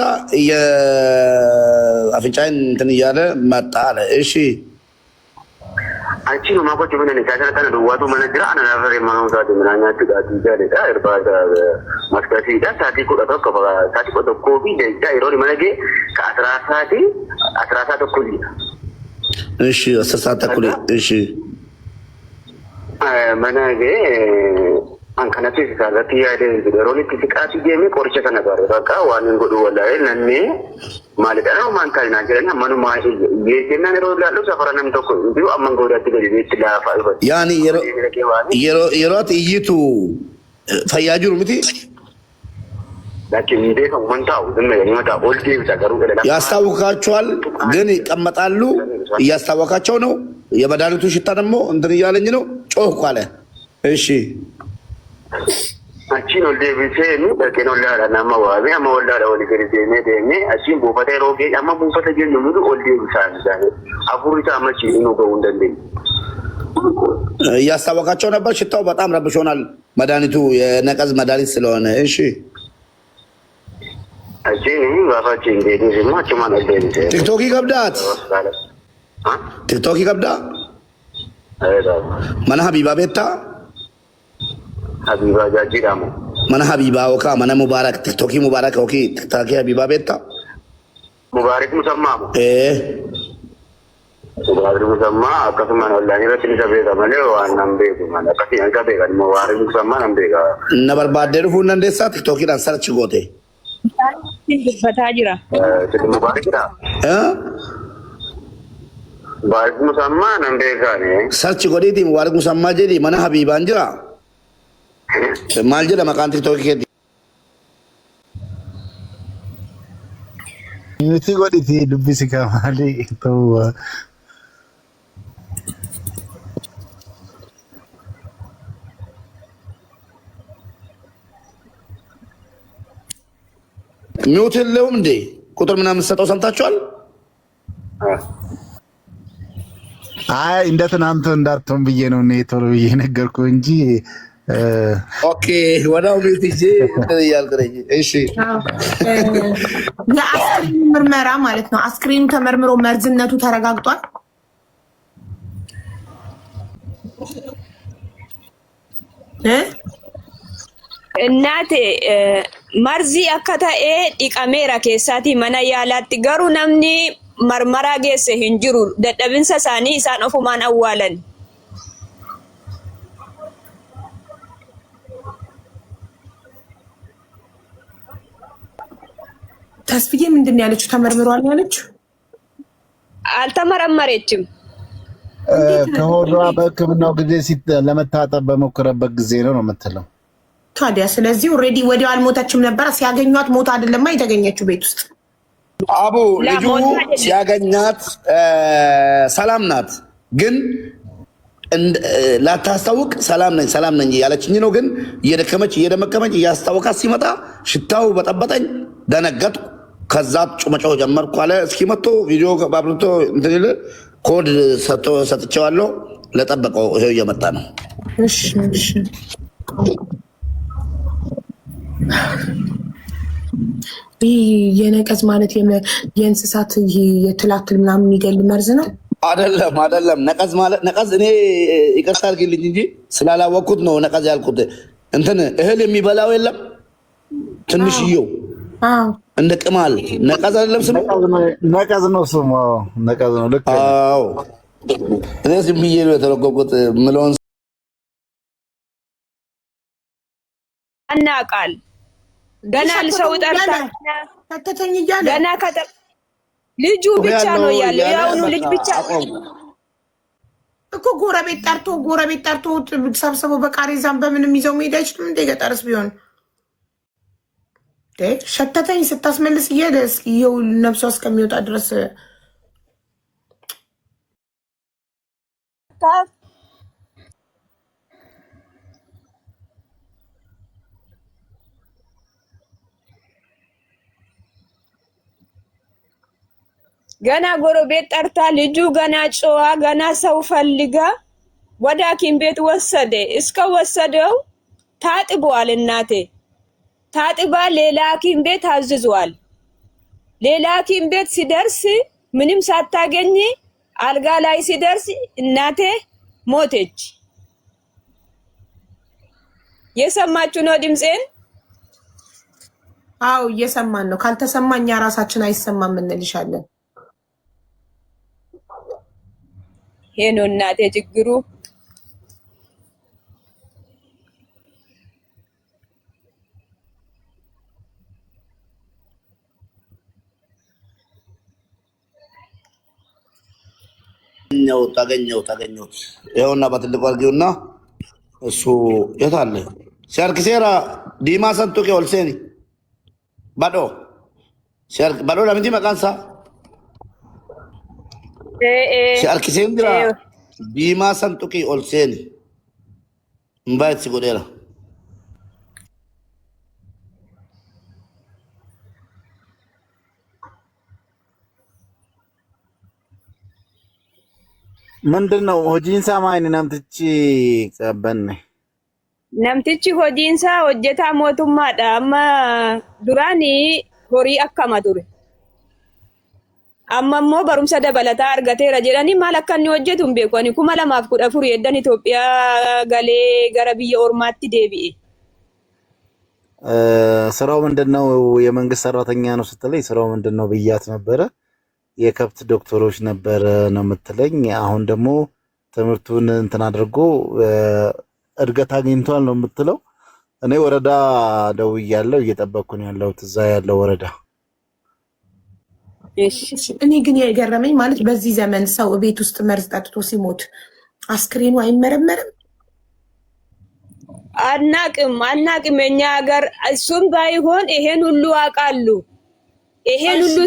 Speaker 1: የአፍንጫዬን እንትን እያለ መጣ አለ። እሺ
Speaker 5: አቺ ነው ማቆጭ ምን ነው ታታታ ነው ዋቱ መነግራ አና ነበር የማውጣ ድምራኛ ትጋት ይዛለታ እርባታ ማስከቲ ዳታቲ ቆጠቶ ታቲ ቆጠቶ ኮቢ ደጋ ይሮሪ መነገ ከ10 ሰዓት ተኩል
Speaker 1: እሺ 10 ሰዓት ተኩል እሺ
Speaker 5: መነገ አንከነቲ ሲሳለቲ ያደ ሮኒ ትስቃሲ ጌሚ ቆርጨ ተነጋረ በቃ ዋንን ጎዱ ወላሂ ነኔ ማለት ነው ማንካይ ናገረና ማኑ ማይ የጀና ነው ያለው ሰፈራንም ተኮ እንዲሁ አመንጎዳት ገሪት ላፋይ
Speaker 1: ያኒ የሮት ይቱ ፈያጁር ምቲ
Speaker 5: ላኪን እንዴት ነው መንታው እንደሚመጣ ኦልዲ ተገሩ ገለላ
Speaker 1: ያስታውቃቸዋል፣ ግን ይቀመጣሉ። እያስታወቃቸው ነው። የመድኃኒቱ ሽታ ደግሞ እንትን እያለኝ ነው። ጮህ አለ። እሺ
Speaker 5: አቺን ኦልዲ ቢሴኑ በከኖ ለራናማ ዋቢ አማወላ ለወሊ ገሪዴኔ ደኔ አቺን ቦፈቴ ሮጌ አማ ቦፈቴ ጀኝ ሙሉ ኦልዲ ቢሳን ዛሬ አፉሪታ አማቺ ነው ጎንደንዴ
Speaker 1: እያስታወቃቸው ነበር። ሽታው በጣም ረብሾናል። መድኃኒቱ የነቀዝ መድኃኒት ስለሆነ እሺ
Speaker 5: አቺን ባፋቺ እንዴት ነው ማቸማን አለኝ
Speaker 1: ቲክቶክ ይገብዳት ቲክቶክ ይገብዳ
Speaker 5: አይዳ
Speaker 1: ማና ሀቢባ ቤታ
Speaker 5: Habiba Jajiramu.
Speaker 1: Mana Habiba oka mana Mubarak TikToki Mubarak oki TikToki Habiba betta.
Speaker 5: Mubarak Musamma. Mubarak Musamma akasuma wallahi ratin sabega male wa nambe mana kasi anka bega Mubarak Musamma nambega.
Speaker 1: Na barbade ru hunan desa TikToki dan search gote.
Speaker 3: Batajira.
Speaker 5: Mubarak da. Mubarak Musamma nambega ne.
Speaker 1: Search goditi Mubarak Musamma jadi mana Habiba anjira. Mal jira makan TikToki ke.
Speaker 4: Ini goditi dubisi kamali itu.
Speaker 1: ሚውት የለውም እንዴ? ቁጥር ምናምን ሰጠው ሰምታችኋል?
Speaker 4: አይ እንደ ትናንቱ እንዳትሆን ብዬ ነው እኔ ቶሎ ብዬ ነገርኩ እንጂ
Speaker 1: ኦኬ ወዳው ቤት ይዤ ያልከረኝ እሺ።
Speaker 2: የአስክሬን ምርመራ ማለት ነው። አስክሬኑ ተመርምሮ መርዝነቱ ተረጋግጧል።
Speaker 3: እናቴ መርዚ አከታኤ ዲቀሜራ ኬሳቲ መና ያላት ገሩ ነምኒ መርመራ ጌሰ ሂንጅሩ ደደብንሰ ሳኒ ኢሳን ኦፉማን አዋለን
Speaker 2: ተስፍዬ ምንድን ያለችው? ተመርምሯል ያለችው
Speaker 3: አልተመረመረችም።
Speaker 4: ከሆዷ በሕክምናው ጊዜ ለመታጠብ በሞከረበት ጊዜ ነው የምትለው
Speaker 2: ታዲያ። ስለዚህ ኦልሬዲ ወዲያው አልሞተችም ነበር። ሲያገኟት ሞታ አይደለማ የተገኘችው ቤት ውስጥ።
Speaker 1: አቡ ልጁ ሲያገኛት ሰላም ናት፣ ግን ላታስታውቅ ሰላም ነኝ ያለችኝ ነው። ግን እየደመከመች እያስታወቃት ሲመጣ ሽታው በጠበጠኝ፣ ደነገጥኩ። ከዛ ጩመጫው ጀመርኩ አለ። እስኪ መጥቶ ቪዲዮ ባብልቶ እንትን ይል ኮድ ሰጥቼዋለሁ ለጠበቀው። ይሄው እየመጣ ነው።
Speaker 2: እሺ እሺ። የነቀዝ ማለት የእንስሳት የትላትል ምናምን የሚገል መርዝ ነው።
Speaker 1: አይደለም። ነቀዝ ማለት ነቀዝ እኔ ይቅርታ አድርግልኝ እንጂ ስላላወቅኩት ነው ነቀዝ ያልኩት። እንትን እህል የሚበላው የለም ትንሽየው እንደ ቅማል ነቀዝ አይደለም ስሙ?
Speaker 4: ነቀዝ ነው ስሙ። ነቀዝ ነው። ልክ
Speaker 1: አዎ። እኔ ዝም ብዬ ነው የተረጎምኩት ምለውን
Speaker 3: አናቃል ገና ሰው ጠርታ
Speaker 2: ከተተኝ እያለ
Speaker 3: ገና ልጁ ብቻ ነው ያለው። ያውኑ ልጅ ብቻ
Speaker 2: እኮ ጎረቤት ጠርቶ ሰብስበው በቃሬዛም በምንም ይዘው መሄድ አይችልም እንደ ገጠርስ ቢሆን ሸተተኝ ስታስመልስ እያለ ይኸው ነፍሷ እስከሚወጣ ድረስ
Speaker 3: ገና ጎረቤት ጠርታ ልጁ ገና ጮዋ ገና ሰው ፈልጋ ወደ ሐኪም ቤት ወሰደ። እስከ ወሰደው ታጥቧል። እናቴ ታጥባ ሌላ ሐኪም ቤት አዝዟል። ሌላ ሐኪም ቤት ሲደርስ ምንም ሳታገኝ አልጋ ላይ ሲደርስ እናቴ ሞተች። የሰማችሁ ነው ድምጼን?
Speaker 2: አዎ እየሰማን ነው። ካልተሰማኛ ራሳችን አይሰማም እንልሻለን።
Speaker 3: ይሄ ነው እናቴ ችግሩ።
Speaker 1: ታገኘሁት ይኸውና በትልቁ አድርጊውና እሱ የት አለ? ሲያርክሴራ ዲማ ሰንጡቄ ኦልሴኒ ባዶ ለምንቲ መቃንሳ ሲያርክሴን ጅራ ዲማ ሰንጡቄ ኦልሴኒ እምባየት ሲጎዴራ
Speaker 4: ምንድነው ሆጂንሳ ማይን
Speaker 3: namtichi hojiinsa hojjetaa mootummaadha. Amma duraanii horii akkama ture. Amammoo barumsa dabalataa argateera jedhanii maal akka inni hojjetu hin beeku. Ani 2014 eddan Itoophiyaa galee gara biyya ormaatti deebi'e.
Speaker 4: ስራው ምንድነው? የመንግስት ሰራተኛ ነው ስትለኝ ስራው ምንድነው ብያት ነበረ። የከብት ዶክተሮች ነበረ ነው የምትለኝ። አሁን ደግሞ ትምህርቱን እንትን አድርጎ እድገት አግኝቷል ነው የምትለው። እኔ ወረዳ ደውያለሁ፣ እየጠበቅኩ ነው ያለሁት እዛ ያለው ወረዳ።
Speaker 2: እኔ ግን የገረመኝ ማለት በዚህ ዘመን ሰው ቤት ውስጥ መርዝ ጠጥቶ ሲሞት አስክሬኑ አይመረመርም? አናቅም እኛ ሀገር እሱም ባይሆን ይሄን ሁሉ አውቃሉ። ይሄን ሁሉ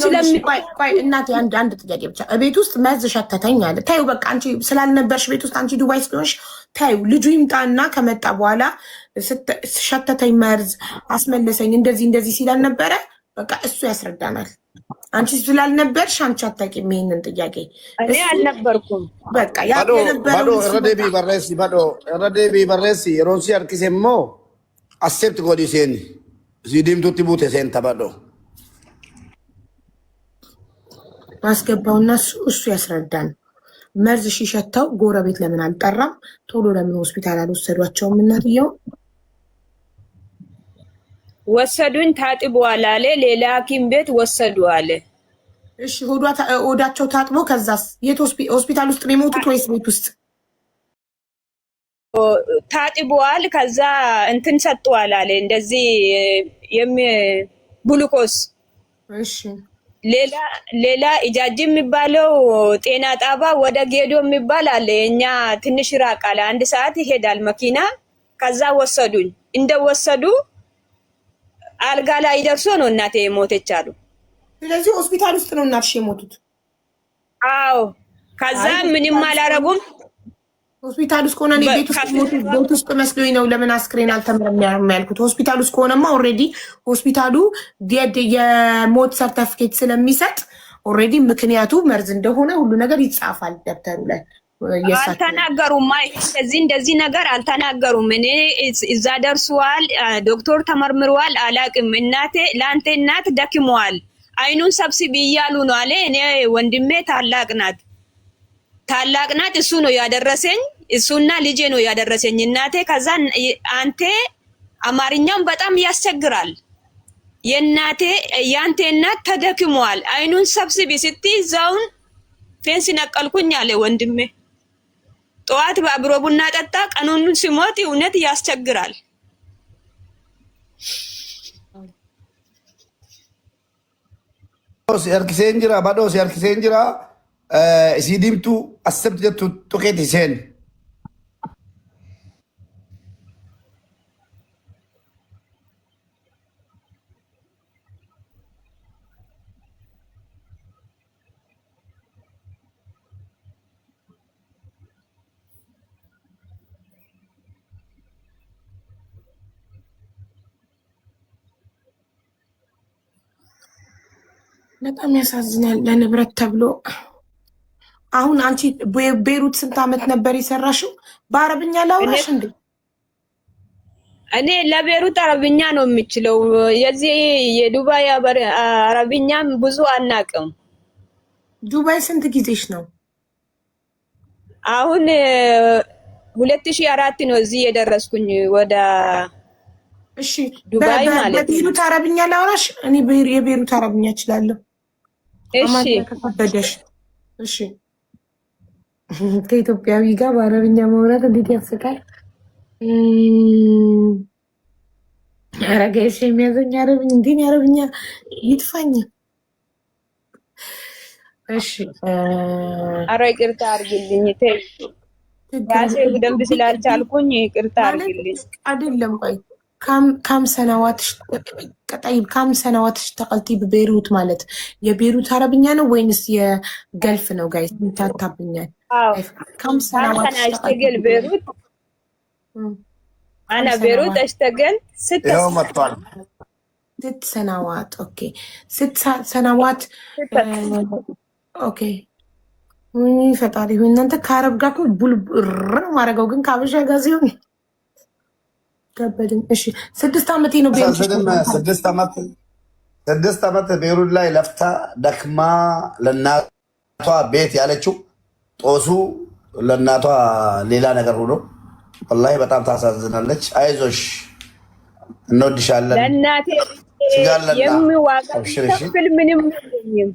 Speaker 2: ቆይ እናቴ አንድ ጥያቄ ብቻ። ቤት ውስጥ መርዝ ሸተተኝ አለ። ታዩ በቃ አንቺ ስላልነበርሽ ቤት ውስጥ አንቺ ዱባይ ስለሆንሽ ታዩ ልጁ ይምጣና ከመጣ በኋላ ሸተተኝ መርዝ አስመለሰኝ እንደዚህ ሲላልነበረ በቃ እሱ ያስረዳናል። አንቺ ስላልነበርሽ አንቺ አታውቂም ይሄንን ጥያቄ።
Speaker 3: እኔ አልነበርኩም።
Speaker 2: በቃ ያልነበረው
Speaker 1: ረዴቢ በሬሲ ሮሲ አርኪሴሞ አሴፕት ጎዲሴን ዚዲምቱቲ ቡቴ ሴን ተባዶ
Speaker 2: ማስገባውና እሱ ያስረዳን። መርዝ ሲሸተው ጎረቤት ለምን አልጠራም? ቶሎ ለምን ሆስፒታል አልወሰዷቸውም? እናትየው
Speaker 3: ወሰዱኝ ታጥቧል አለ። ሌላ ሐኪም ቤት ወሰዱ አለ።
Speaker 2: እሺ ሆዳቸው ታጥቦ ከዛስ የት ሆስፒታል ውስጥ ነው የሞቱት ወይስ ቤት ውስጥ?
Speaker 3: ታጥቧል። ከዛ እንትን ሰጥቷል አለ እንደዚህ ግሉኮስ።
Speaker 2: እሺ
Speaker 3: ሌላ ኢጃጅ የሚባለው ጤና ጣባ ወደ ጌዶ የሚባል አለ። የኛ ትንሽ ራቅ አለ። 1 ሰዓት ይሄዳል መኪና። ከዛ ወሰዱኝ። እንደወሰዱ አልጋ ላይ ደርሶ ነው እናቴ የሞተች አሉ።
Speaker 2: ስለዚህ ሆስፒታል ውስጥ ነው እናትሽ የሞቱት?
Speaker 3: አዎ። ከዛ ምንም አላረጉም።
Speaker 2: ሆስፒታል ውስጥ ከሆነ ቤት ውስጥ መስሎኝ ነው ለምን አስክሬን አልተመረመረም ያልኩት። ሆስፒታል ውስጥ ከሆነማ ኦልሬዲ ሆስፒታሉ የሞት ሰርተፊኬት ስለሚሰጥ ኦልሬዲ ምክንያቱ መርዝ እንደሆነ ሁሉ ነገር ይጻፋል ደብተሩ ላይ።
Speaker 3: አልተናገሩም። እንደዚህ ነገር አልተናገሩም። እኔ እዛ ደርሷል፣ ዶክተር ተመርምሯል አላቅም። እናቴ ለአንተ እናት ደክመዋል፣ አይኑን ሰብስቢ እያሉ ነው አለ። እኔ ወንድሜ ታላቅ ናት፣ እሱ ነው ያደረሰኝ፣ እሱና ልጄ ነው ያደረሰኝ እናቴ። ከዛ አንተ አማርኛውን በጣም ያስቸግራል። ያንተ እናት ተደክመዋል፣ አይኑን ሰብስቢ ስትይ እዛውን ፌንስ ነቀልኩኝ አለ ወንድሜ። ጠዋት በአብሮ ቡና ጠጣ፣ ቀኑን ሲሞት እውነት ያስቸግራል።
Speaker 1: ሲያርክሴንጅራ ባዶ ሲያርክሴንጅራ ሲዲምቱ አሰብት ጀቱ ጡቄት ይሴን
Speaker 2: በጣም ያሳዝናል። ለንብረት ተብሎ አሁን አንቺ ቤሩት ስንት ዓመት ነበር የሰራሽው? በአረብኛ ላውራሽ እንዴ?
Speaker 3: እኔ ለቤሩት አረብኛ ነው የምችለው። የዚህ የዱባይ አረብኛም ብዙ አናቅም።
Speaker 2: ዱባይ ስንት ጊዜሽ ነው?
Speaker 3: አሁን 2004 ነው እዚህ የደረስኩኝ ወደ
Speaker 2: እሺ
Speaker 3: ዱባይ ማለት ነው።
Speaker 2: በቤሩት አረብኛ ላውራሽ። እኔ የቤሩት አረብኛ እችላለሁ።
Speaker 3: እሺ
Speaker 2: ከበደሽ እሺ። ከኢትዮጵያዊ ጋር በአረብኛ ማውራት እንዴት ያስቃል! አረጋይሽ የሚያዘኝ አረብኛ እንዴ አረብኛ ይጥፋኝ። እሺ
Speaker 3: ኧረ ይቅርታ አድርግልኝ። ራሴ በደንብ ስላልቻልኩኝ ይቅርታ አድርግልኝ።
Speaker 2: አይደለም ቆይ ካም ሰናዋትሽ ተቀልቲ በቤሩት ማለት የቤሩት አረብኛ ነው ወይንስ የገልፍ ነው? ጋይስ ይታታብኛል። ካም ሰናዋትሽ
Speaker 3: ተቀልቲ ቤሩት አና ቤሩት አሽተገል ስት
Speaker 2: ሰናዋት ኦኬ፣ ስት ሰናዋት ኦኬ። ፈጣሪ ሆይ እናንተ ከአረብ ጋር ቡልቡር ነው ማድረገው፣ ግን ከአበሻ ጋር ሲሆን ከበድን። እሺ 6 ዓመቴ ነው።
Speaker 1: 6 ዓመት ቤሩት ላይ ለፍታ ደክማ ለእናቷ ቤት ያለችው ጦሱ ለእናቷ ሌላ ነገር ሆኖ ወላሂ በጣም ታሳዝናለች። አይዞሽ እንወድሻለን።
Speaker 3: ለእናቴ የሚዋጋ ከፍል ምንም የለኝም።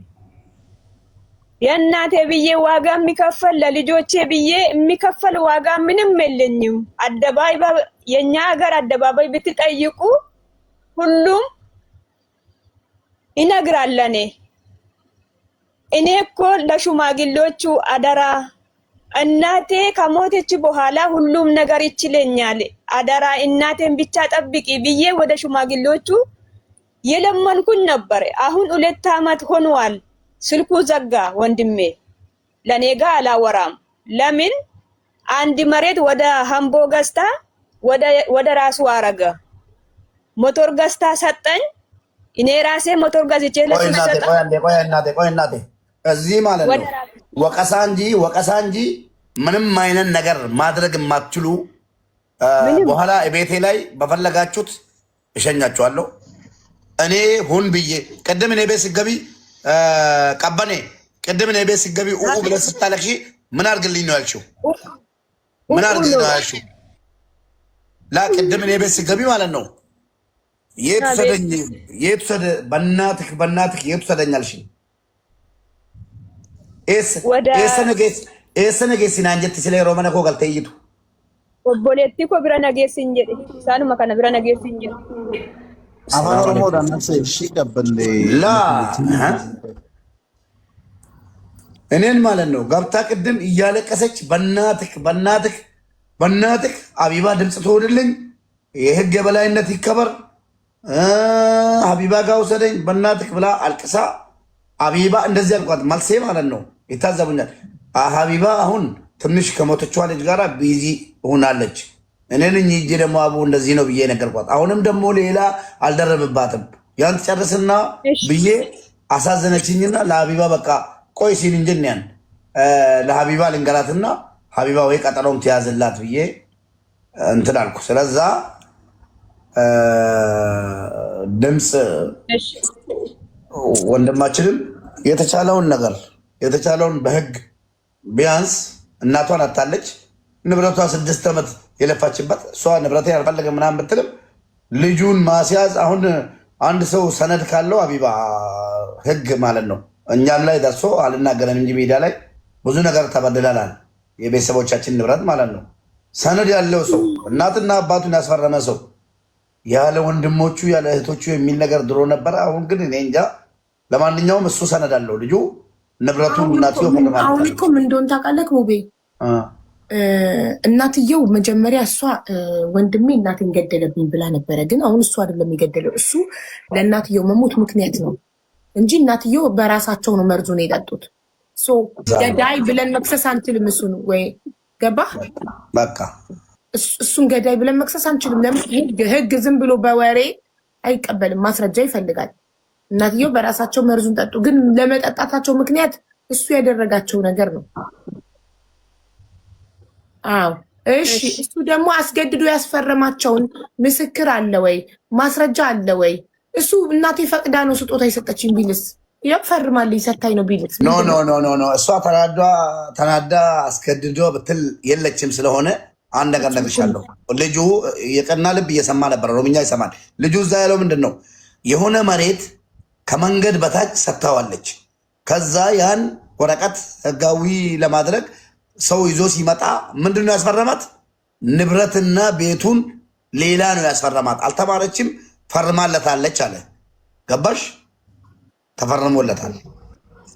Speaker 3: የእናቴ ብዬ ዋጋ የሚከፈል ለልጆቼ ብዬ የሚከፈል ዋጋ ምንም የለኝም። አደባባይ የኛ ሀገር አደባባይ ብትጠይቁ ሁሉም ይነግራል። እኔ እኮ ለሽማግሌዎቹ አደራ እናቴ ከሞተች በኋላ ሁሉም ነገር ይችለኛል፣ አደራ እናቴን ብቻ ጠብቂ ብዬ ወደ ሽማግሌዎቹ የለመንኩኝ ነበር። አሁን 2 ዓመት ሆኗል። ስልኩ ዘጋ ወንድሜ፣ ለኔ ጋር አላወራም። ለምን አንድ መሬት ወደ ሀምቦ ገዝታ ወደ ራሱ አረገ። ሞቶር ገዝታ ሰጠኝ። እኔ ራሴ ሞቶር ገዝቼ
Speaker 1: ቆይ እናቴ እዚህ ማለት ነው ወቀሳ እንጂ ምንም አይነት ነገር ማድረግ የማትችሉ በኋላ ቤቴ ላይ በፈለጋችሁት እሸኛችኋለሁ። እኔ ሁን ብዬ ቅድም እኔ ቤት ስገቢ ቀበኔ ቅድም እኔ ቤት ስገቢ ብለሽ ስታለቅሺ ምን አድርግልኝ ነው ያልሽው? ምን አድርግልኝ ነው ያልሽው? ላ ቅድም እኔ ቤት ስገቢ ማለት ነው የት ሰደ በእናትህ የት ሰደኛልሽ? ኤሰነ ጌሲን አንጀት ስለ ሮመነ ኮ ገልተይቱ
Speaker 3: ኦቦሌቲ ኮ ብራ ነጌሲን ጀዲ ሳኑ መከነ ብራ ነጌሲን ጀዲ
Speaker 4: አፋን ኦሮሞ ዳነሰ እሺ ቀበለ
Speaker 1: ላ እኔን ማለት ነው ገብታ ቅድም እያለቀሰች በእናትህ ሀቢባ ድምፅ ትሆንልኝ፣ የህግ የበላይነት ይከበር፣ ሀቢባ ጋር ውሰደኝ በእናትህ ብላ አልቅሳ ሀቢባ እንደዚህ አልኳት። መልሴ ማለት ነው ይታዘቡኛል። ሀቢባ አሁን ትንሽ ከሞተችዋ ልጅ ጋር ቢዚ ሆናለች። እኔን እጅ ደግሞ አቡ እንደዚህ ነው ብዬ ነገርኳት። አሁንም ደግሞ ሌላ አልደረብባትም። ያን ትጨርስና ብዬ አሳዘነችኝና ለሀቢባ በቃ ቆይ ሲል እንጅን ለሀቢባ ልንገራትና ሀቢባ ወይ ቀጠሮም ትያዝላት ብዬ እንትን አልኩ። ስለዛ ድምፅ ወንድማችንም የተቻለውን በህግ ቢያንስ እናቷን አታለች። ንብረቷ 6 ዓመት የለፋችበት እሷ ንብረቴ ያልፈለገ ምናምን ብትልም ልጁን ማስያዝ አሁን አንድ ሰው ሰነድ ካለው ሀቢባ ህግ ማለት ነው እኛም ላይ ደርሶ አልናገረን እንጂ ሜዳ ላይ ብዙ ነገር ተበድለናል። የቤተሰቦቻችን ንብረት ማለት ነው። ሰነድ ያለው ሰው እናትና አባቱን ያስፈረመ ሰው ያለ ወንድሞቹ ያለ እህቶቹ የሚል ነገር ድሮ ነበረ። አሁን ግን እኔ እንጃ። ለማንኛውም እሱ ሰነድ አለው ልጁ ንብረቱን እናትየው ፈርማለች።
Speaker 2: አሁን እኮ ምን እንደሆነ ታውቃለህ ሙቤ? እናትየው መጀመሪያ እሷ ወንድሜ እናቴን ገደለብኝ ብላ ነበረ። ግን አሁን እሱ አይደለም የገደለው፣ እሱ ለእናትየው መሞት ምክንያት ነው እንጂ እናትየው በራሳቸው ነው መርዙን የጠጡት። ገዳይ ብለን መክሰስ አንችልም። እሱን ወይ ገባህ?
Speaker 1: በቃ
Speaker 2: እሱን ገዳይ ብለን መክሰስ አንችልም። ለምን? ህግ ዝም ብሎ በወሬ አይቀበልም፣ ማስረጃ ይፈልጋል። እናትየው በራሳቸው መርዙን ጠጡ። ግን ለመጠጣታቸው ምክንያት እሱ ያደረጋቸው ነገር ነው። አዎ እሺ። እሱ ደግሞ አስገድዶ ያስፈረማቸውን ምስክር አለ ወይ? ማስረጃ አለ ወይ? እሱ እናቴ ፈቅዳ ነው ስጦታ የሰጠችኝ ቢልስ? ፈርማልኝ ሰታኝ ነው ቢልስ?
Speaker 1: ኖ እሷ ተናዳ አስገድዶ ብትል የለችም። ስለሆነ አንድ ነገር ነግርሻለሁ። ልጁ የቀና ልብ እየሰማ ነበር፣ ኦሮምኛ ይሰማል። ልጁ እዛ ያለው ምንድን ነው የሆነ መሬት ከመንገድ በታች ሰጥታዋለች። ከዛ ያን ወረቀት ህጋዊ ለማድረግ ሰው ይዞ ሲመጣ ምንድነው ያስፈረማት? ንብረትና ቤቱን ሌላ ነው ያስፈረማት። አልተማረችም፣ ፈርማለታለች አለ። ገባሽ? ተፈርሞለታል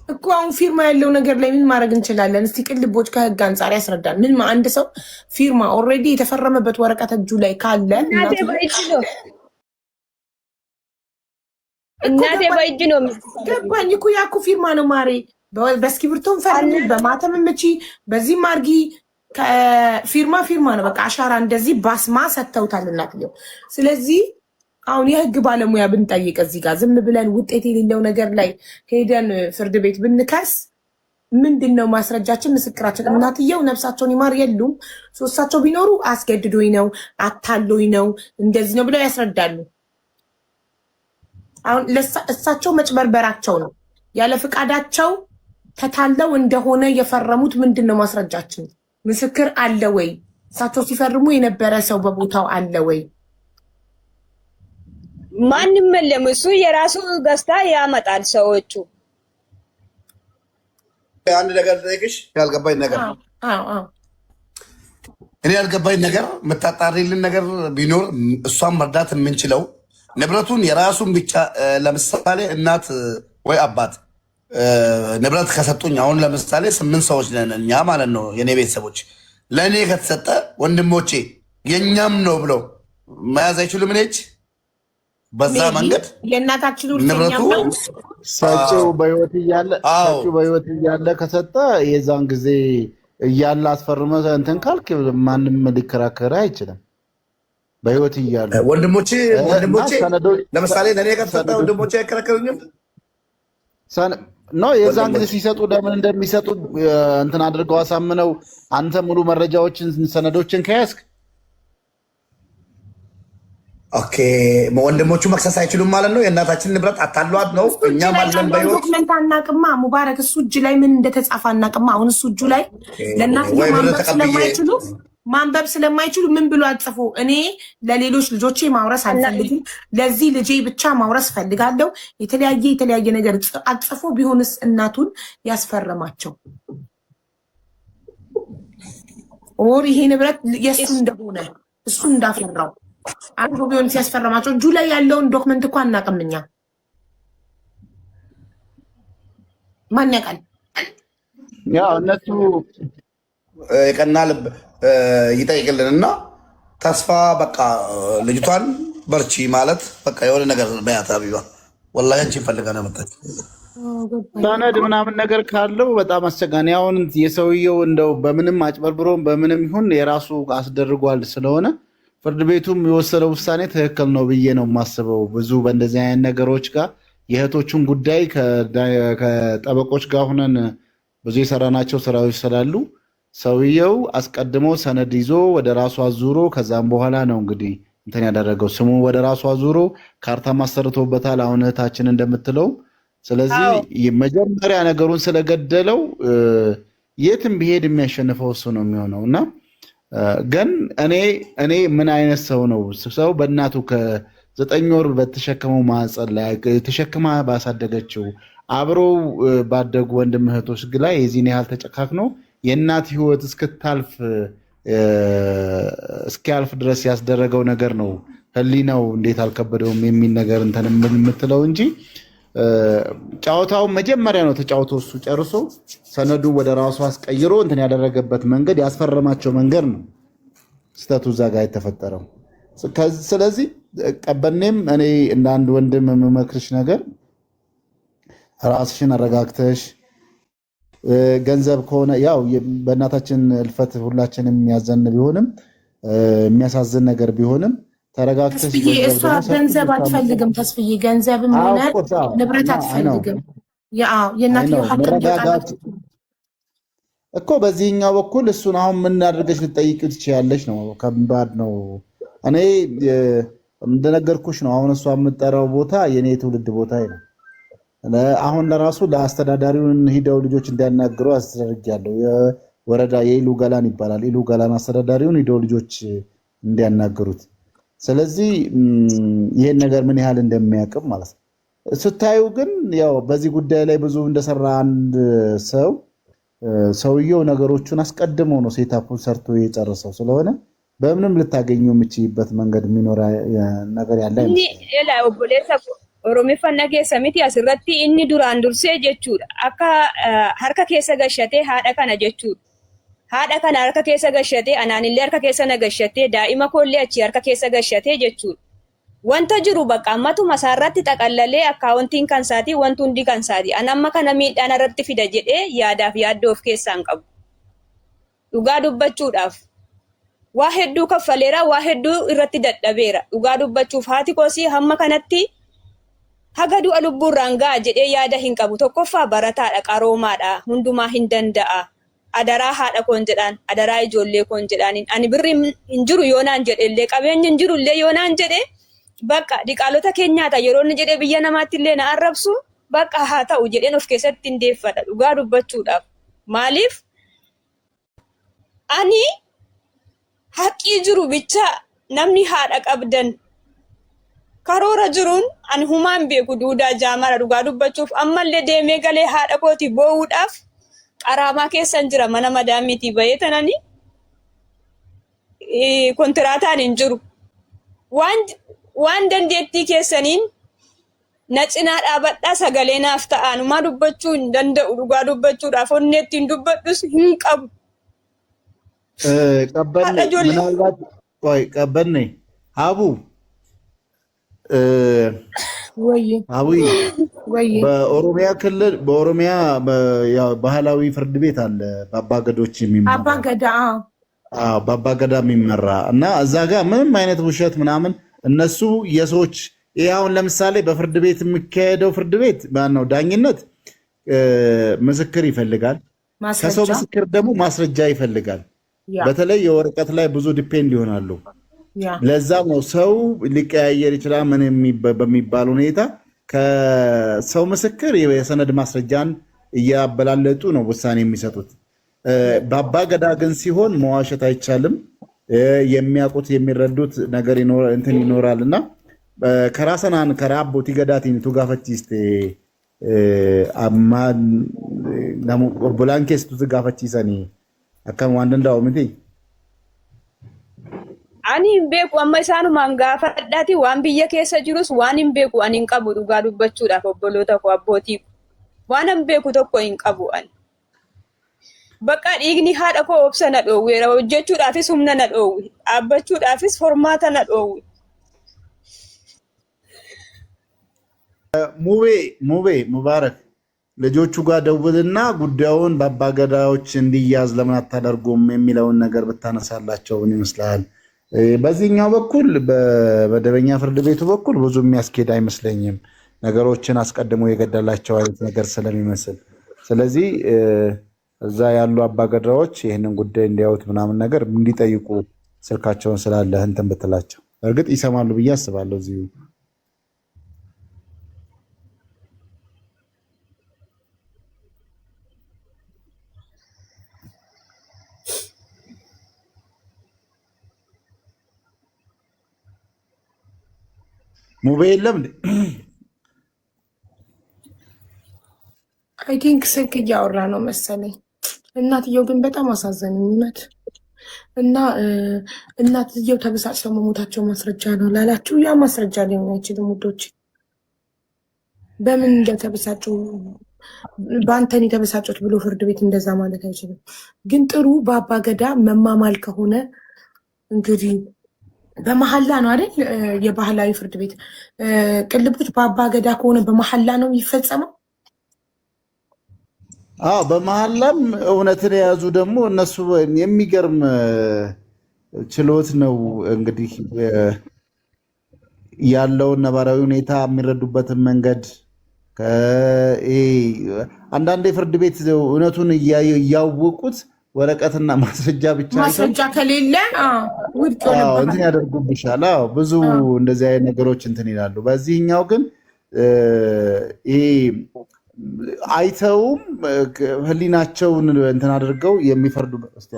Speaker 2: እኮ። አሁን ፊርማ ያለው ነገር ላይ ምን ማድረግ እንችላለን? እስቲ ቅልቦች ከህግ አንጻር ያስረዳል። ምን አንድ ሰው ፊርማ ኦልሬዲ የተፈረመበት ወረቀት እጁ ላይ ካለ
Speaker 3: እናቴ በእጅ ነው
Speaker 2: ገባኝ እኮ። ያኩ ፊርማ ነው ማሬ። በእስክሪብቶም ፈርሚ፣ በማተም ምቺ፣ በዚህም አድርጊ። ፊርማ ነው በቃ። አሻራ እንደዚህ ባስማ ሰጥተውታል እናትየው። ስለዚህ አሁን የህግ ባለሙያ ብንጠይቅ እዚህ ጋር ዝም ብለን ውጤት የሌለው ነገር ላይ ሄደን ፍርድ ቤት ብንከስ ምንድን ነው ማስረጃችን? ምስክራችን? እናትየው ነፍሳቸውን ይማር የሉም። ሶስታቸው ቢኖሩ አስገድዶኝ ነው አታሎኝ ነው እንደዚህ ነው ብለው ያስረዳሉ። አሁን እሳቸው መጭበርበራቸው ነው ያለ ፍቃዳቸው ተታለው እንደሆነ የፈረሙት ምንድነው ማስረጃችን? ምስክር አለ ወይ? እሳቸው ሲፈርሙ የነበረ ሰው በቦታው አለ ወይ?
Speaker 3: ማንም የለም። እሱ የራሱ ገዝታ ያመጣል ሰዎቹ።
Speaker 1: አንድ ነገር ጠይቅሽ ያልገባኝ ነገር እኔ ያልገባኝ ነገር የምታጣሪልን ነገር ቢኖር እሷን መርዳት የምንችለው ንብረቱን የራሱን ብቻ ለምሳሌ እናት ወይ አባት ንብረት ከሰጡኝ አሁን ለምሳሌ 8 ሰዎች ነን እኛ ማለት ነው የኔ ቤተሰቦች ለእኔ ከተሰጠ ወንድሞቼ የኛም ነው ብለው መያዝ አይችሉም። እኔ በዛ መንገድ
Speaker 2: የእናታችን
Speaker 1: ንብረቱ
Speaker 4: ሰጪው በህይወት እያለ ከሰጠ የዛን ጊዜ እያለ አስፈርመ እንትን ካልክ ማንም ሊከራከር አይችልም። በህይወት እያለ
Speaker 1: ወንድሞቼ ለምሳሌ ለእኔ ከተሰጠ ወንድሞቼ አይከራከሩኝም።
Speaker 4: ኖ የዛን ጊዜ ሲሰጡ ለምን እንደሚሰጡ እንትን አድርገው አሳምነው አንተ ሙሉ መረጃዎችን ሰነዶችን ከያዝክ
Speaker 1: ኦኬ ወንድሞቹ መክሰስ አይችሉም ማለት ነው። የእናታችን ንብረት አታሏት ነው። እኛ ማለን በህይወት
Speaker 2: ዶክመንት አናቅማ። ሙባረክ እሱ እጅ ላይ ምን እንደተጻፈ አናቅማ። አሁን እሱ እጁ ላይ ለእናት ማንበብ ስለማይችሉ ምን ብሎ አጽፎ እኔ ለሌሎች ልጆቼ ማውረስ አልፈልግም፣ ለዚህ ልጄ ብቻ ማውረስ ፈልጋለሁ የተለያየ ነገር አጽፎ ቢሆንስ እናቱን ያስፈረማቸው ኦር ይሄ ንብረት የሱ እንደሆነ እሱ እንዳፈራው አድርጎ ቢሆን ሲያስፈረማቸው እጁ ላይ ያለውን ዶክመንት እኮ አናውቅም እኛ። ማን ያውቃል?
Speaker 4: ያው እነሱ
Speaker 1: የቀና ልብ ይጠይቅልንና ተስፋ በቃ ልጅቷን በርቺ ማለት በቃ የሆነ ነገር በያት አቢባ ወላሂ አንቺ ፈልጋ ነው መጣች
Speaker 4: ሰነድ ምናምን ነገር ካለው በጣም አስቸጋሪ። አሁን የሰውየው እንደው በምንም አጭበርብሮም በምንም ይሁን የራሱ አስደርጓል ስለሆነ ፍርድ ቤቱም የወሰነው ውሳኔ ትክክል ነው ብዬ ነው የማስበው። ብዙ በእንደዚህ አይነት ነገሮች ጋር የእህቶቹን ጉዳይ ከጠበቆች ጋር ሆነን ብዙ የሰራናቸው ስራዎች ስላሉ ሰውየው አስቀድሞ ሰነድ ይዞ ወደ ራሱ አዙሮ ከዛም በኋላ ነው እንግዲህ እንትን ያደረገው ስሙ ወደ ራሱ አዙሮ ካርታ ማሰርቶበታል። አሁን እህታችን እንደምትለው ስለዚህ መጀመሪያ ነገሩን ስለገደለው የትም ቢሄድ የሚያሸንፈው እሱ ነው የሚሆነው እና ግን እኔ ምን አይነት ሰው ነው ሰው በእናቱ ከ9 ወር በተሸከመው ማህፀን ላይ ተሸክማ ባሳደገችው አብረው ባደጉ ወንድም እህቶች ላይ የዚህን ያህል ተጨካክኖ የእናት ህይወት እስኪያልፍ ድረስ ያስደረገው ነገር ነው። ህሊናው እንዴት አልከበደውም የሚል ነገር እንትን የምትለው እንጂ ጫወታው መጀመሪያ ነው ተጫውቶ እሱ ጨርሶ ሰነዱ ወደ ራሱ አስቀይሮ እንትን ያደረገበት መንገድ ያስፈረማቸው መንገድ ነው ስተቱ እዛ ጋር የተፈጠረው። ስለዚህ ቀበኔም እኔ እንደ አንድ ወንድም የምመክርሽ ነገር ራስሽን አረጋግተሽ ገንዘብ ከሆነ ያው በእናታችን እልፈት ሁላችንም የሚያዘን ቢሆንም የሚያሳዝን ነገር ቢሆንም ተረጋግተሽ
Speaker 2: እሷ ገንዘብ አትፈልግም። ተስፍዬ ገንዘብም ሆነ ንብረት አትፈልግም። የእናትየው ሀቅ
Speaker 4: እኮ በዚህኛው በኩል እሱን አሁን ምን አድርገሽ ልትጠይቂው ትችያለሽ ነው። ከባድ ነው። እኔ እንደነገርኩሽ ነው። አሁን እሷ የምጠራው ቦታ የኔ ትውልድ ቦታ ነው። አሁን ለራሱ ለአስተዳዳሪውን ሂደው ልጆች እንዲያናግሩ አስተዳድርጊያለሁ። የወረዳ የኢሉ ገላን ይባላል። ኢሉ ገላን አስተዳዳሪውን ሂደው ልጆች እንዲያናግሩት። ስለዚህ ይሄን ነገር ምን ያህል እንደሚያቅም ማለት ነው። ስታዩ ግን ያው በዚህ ጉዳይ ላይ ብዙ እንደሰራ አንድ ሰውየው ነገሮቹን አስቀድሞ ነው ሴታፑን ሰርቶ የጨረሰው ስለሆነ በምንም ልታገኘው የምችይበት መንገድ የሚኖር ነገር ያለ አይመስልም።
Speaker 3: Oromiffannaa keessa miti asirratti inni duraan dursee jechuudha. Akka harka keessa gashatee haadha kana jechuudha. Haadha kana harka keessa gashatee anaanillee harka keessa na gashatee daa'ima koollee achi harka keessa gashatee jechuudha. Wanta jiru bakka ammatuma isaarratti xaqallalee akkaawuntiin kan isaati wanti hundi kan isaati. Ani amma kana miidhaan irratti fida jedhee yaadaaf yaaddoo of keessaa hin qabu. Dhugaa dubbachuudhaaf. Waa hedduu kaffaleera, waa hedduu irratti dadhabeera. Dhugaa dubbachuuf haati koosii hamma kanatti haga du'a lubbuurraan ga'a jedhee yaada hin qabu. Tokkoffaa barataadha, qaroomaadha, hundumaa hin danda'a. Adaraa haadha koon jedhaan, adaraa ijoollee koon jedhaan. Ani birri hin jiru yoonaan jedhe illee qabeenyi hin jiru illee yoonaan jedhe bakka diqaalota keenyaata yeroo inni jedhee biyya namaatti illee na arrabsu bakka haa ta'u jedheen of keessatti hindeeffadha dhugaa dubbachuudhaaf maaliif ani haqqii jiru bicha namni haadha qabdan karoora jiruun ani humaan beeku duudaa jaamara dhugaa dubbachuuf ammallee deemee galee haadha kooti boo'uudhaaf qaraamaa keessan jira mana madaamiitii bahee tanani kontiraataan hin jiru waan dandeettii keessaniin na cinaa dhaabadhaa sagalee naaf ta'anumaa dubbachuu hin danda'u dhugaa dubbachuudhaaf onneetti hin dubbadhus hin qabu.
Speaker 4: ቀበኔ ምናልባት ቆይ ቀበኔ ሀቡ በኦሮሚያ ክልል በኦሮሚያ ባህላዊ ፍርድ ቤት አለ በአባገዶች የሚመራ በአባገዳ የሚመራ እና እዛ ጋር ምንም አይነት ውሸት ምናምን እነሱ የሰዎች ይሄውን ለምሳሌ በፍርድ ቤት የሚካሄደው ፍርድ ቤት ማነው ዳኝነት ምስክር ይፈልጋል ከሰው ምስክር ደግሞ ማስረጃ ይፈልጋል በተለይ የወረቀት ላይ ብዙ ዲፔንድ ይሆናሉ ለዛም ነው ሰው ሊቀያየር ይችላል ምን በሚባል ሁኔታ ከሰው ምስክር የሰነድ ማስረጃን እያበላለጡ ነው ውሳኔ የሚሰጡት በአባገዳ ግን ሲሆን መዋሸት አይቻልም የሚያውቁት የሚረዱት ነገር ይኖራልና ከራሰናን ከራቦቲ ገዳቲን ቱጋፈቺስቴ አማን ናሙ ቦላንኬስ ቱጋፈቺሰኒ አካም ዋንደንዳው ምቲ
Speaker 3: ani beeku amma isaanumaan gaafadhaati waan biyya keessa jirus waan hin beeku ani hin qabu dhugaa dubbachuudhaaf obboloota koo abbootii waan hin beeku tokko hin qabu ani bakka dhiigni haadha koo obsa na dhoowweera hojjechuudhaafis humna na dhoowwe dhaabbachuudhaafis formaata na dhoowwe
Speaker 4: ሙቤ ሙባረክ ልጆቹ ጋር ደውልና ጉዳዩን በአባገዳዎች እንዲያዝ ለምን አታደርጉም የሚለውን ነገር ብታነሳላቸው ምን ይመስላል በዚህኛው በኩል በመደበኛ ፍርድ ቤቱ በኩል ብዙ የሚያስኬድ አይመስለኝም ነገሮችን አስቀድሞ የገደላቸው አይነት ነገር ስለሚመስል ስለዚህ እዛ ያሉ አባገዳዎች ይሄንን ጉዳይ እንዲያዩት ምናምን ነገር እንዲጠይቁ ስልካቸውን ስላለ እንትን ብትላቸው እርግጥ ይሰማሉ ብዬ አስባለሁ እዚሁ ሙቤ የለም
Speaker 2: አይ ቲንክ ስልክ እያወራ ነው መሰለኝ እናትየው ግን በጣም አሳዘነኝ እውነት እና እናትየው ተበሳጭተው መሞታቸው ማስረጃ ነው ላላችሁ ያ ማስረጃ ሊሆን አይችልም ውዶች በምን እንደተበሳጩ በአንተን የተበሳጩት ብሎ ፍርድ ቤት እንደዛ ማለት አይችልም ግን ጥሩ በአባገዳ መማማል ከሆነ እንግዲህ በመሐላ ነው አይደል የባህላዊ ፍርድ ቤት ቅልቦች በአባገዳ ከሆነ በመሐላ ነው የሚፈጸመው
Speaker 4: በመሐላም እውነትን የያዙ ደግሞ እነሱ የሚገርም ችሎት ነው እንግዲህ ያለውን ነባራዊ ሁኔታ የሚረዱበትን መንገድ አንዳንዴ ፍርድ ቤት እውነቱን እያወቁት ወረቀትና ማስረጃ ብቻ
Speaker 2: ማስረጃ ከሌለ ውድቅ ነው
Speaker 4: እንትን ያደርጉብሻል ብዙ እንደዚህ አይነት ነገሮች እንትን ይላሉ በዚህኛው ግን አይተውም ህሊናቸውን እንትን አድርገው የሚፈርዱበት እስቲ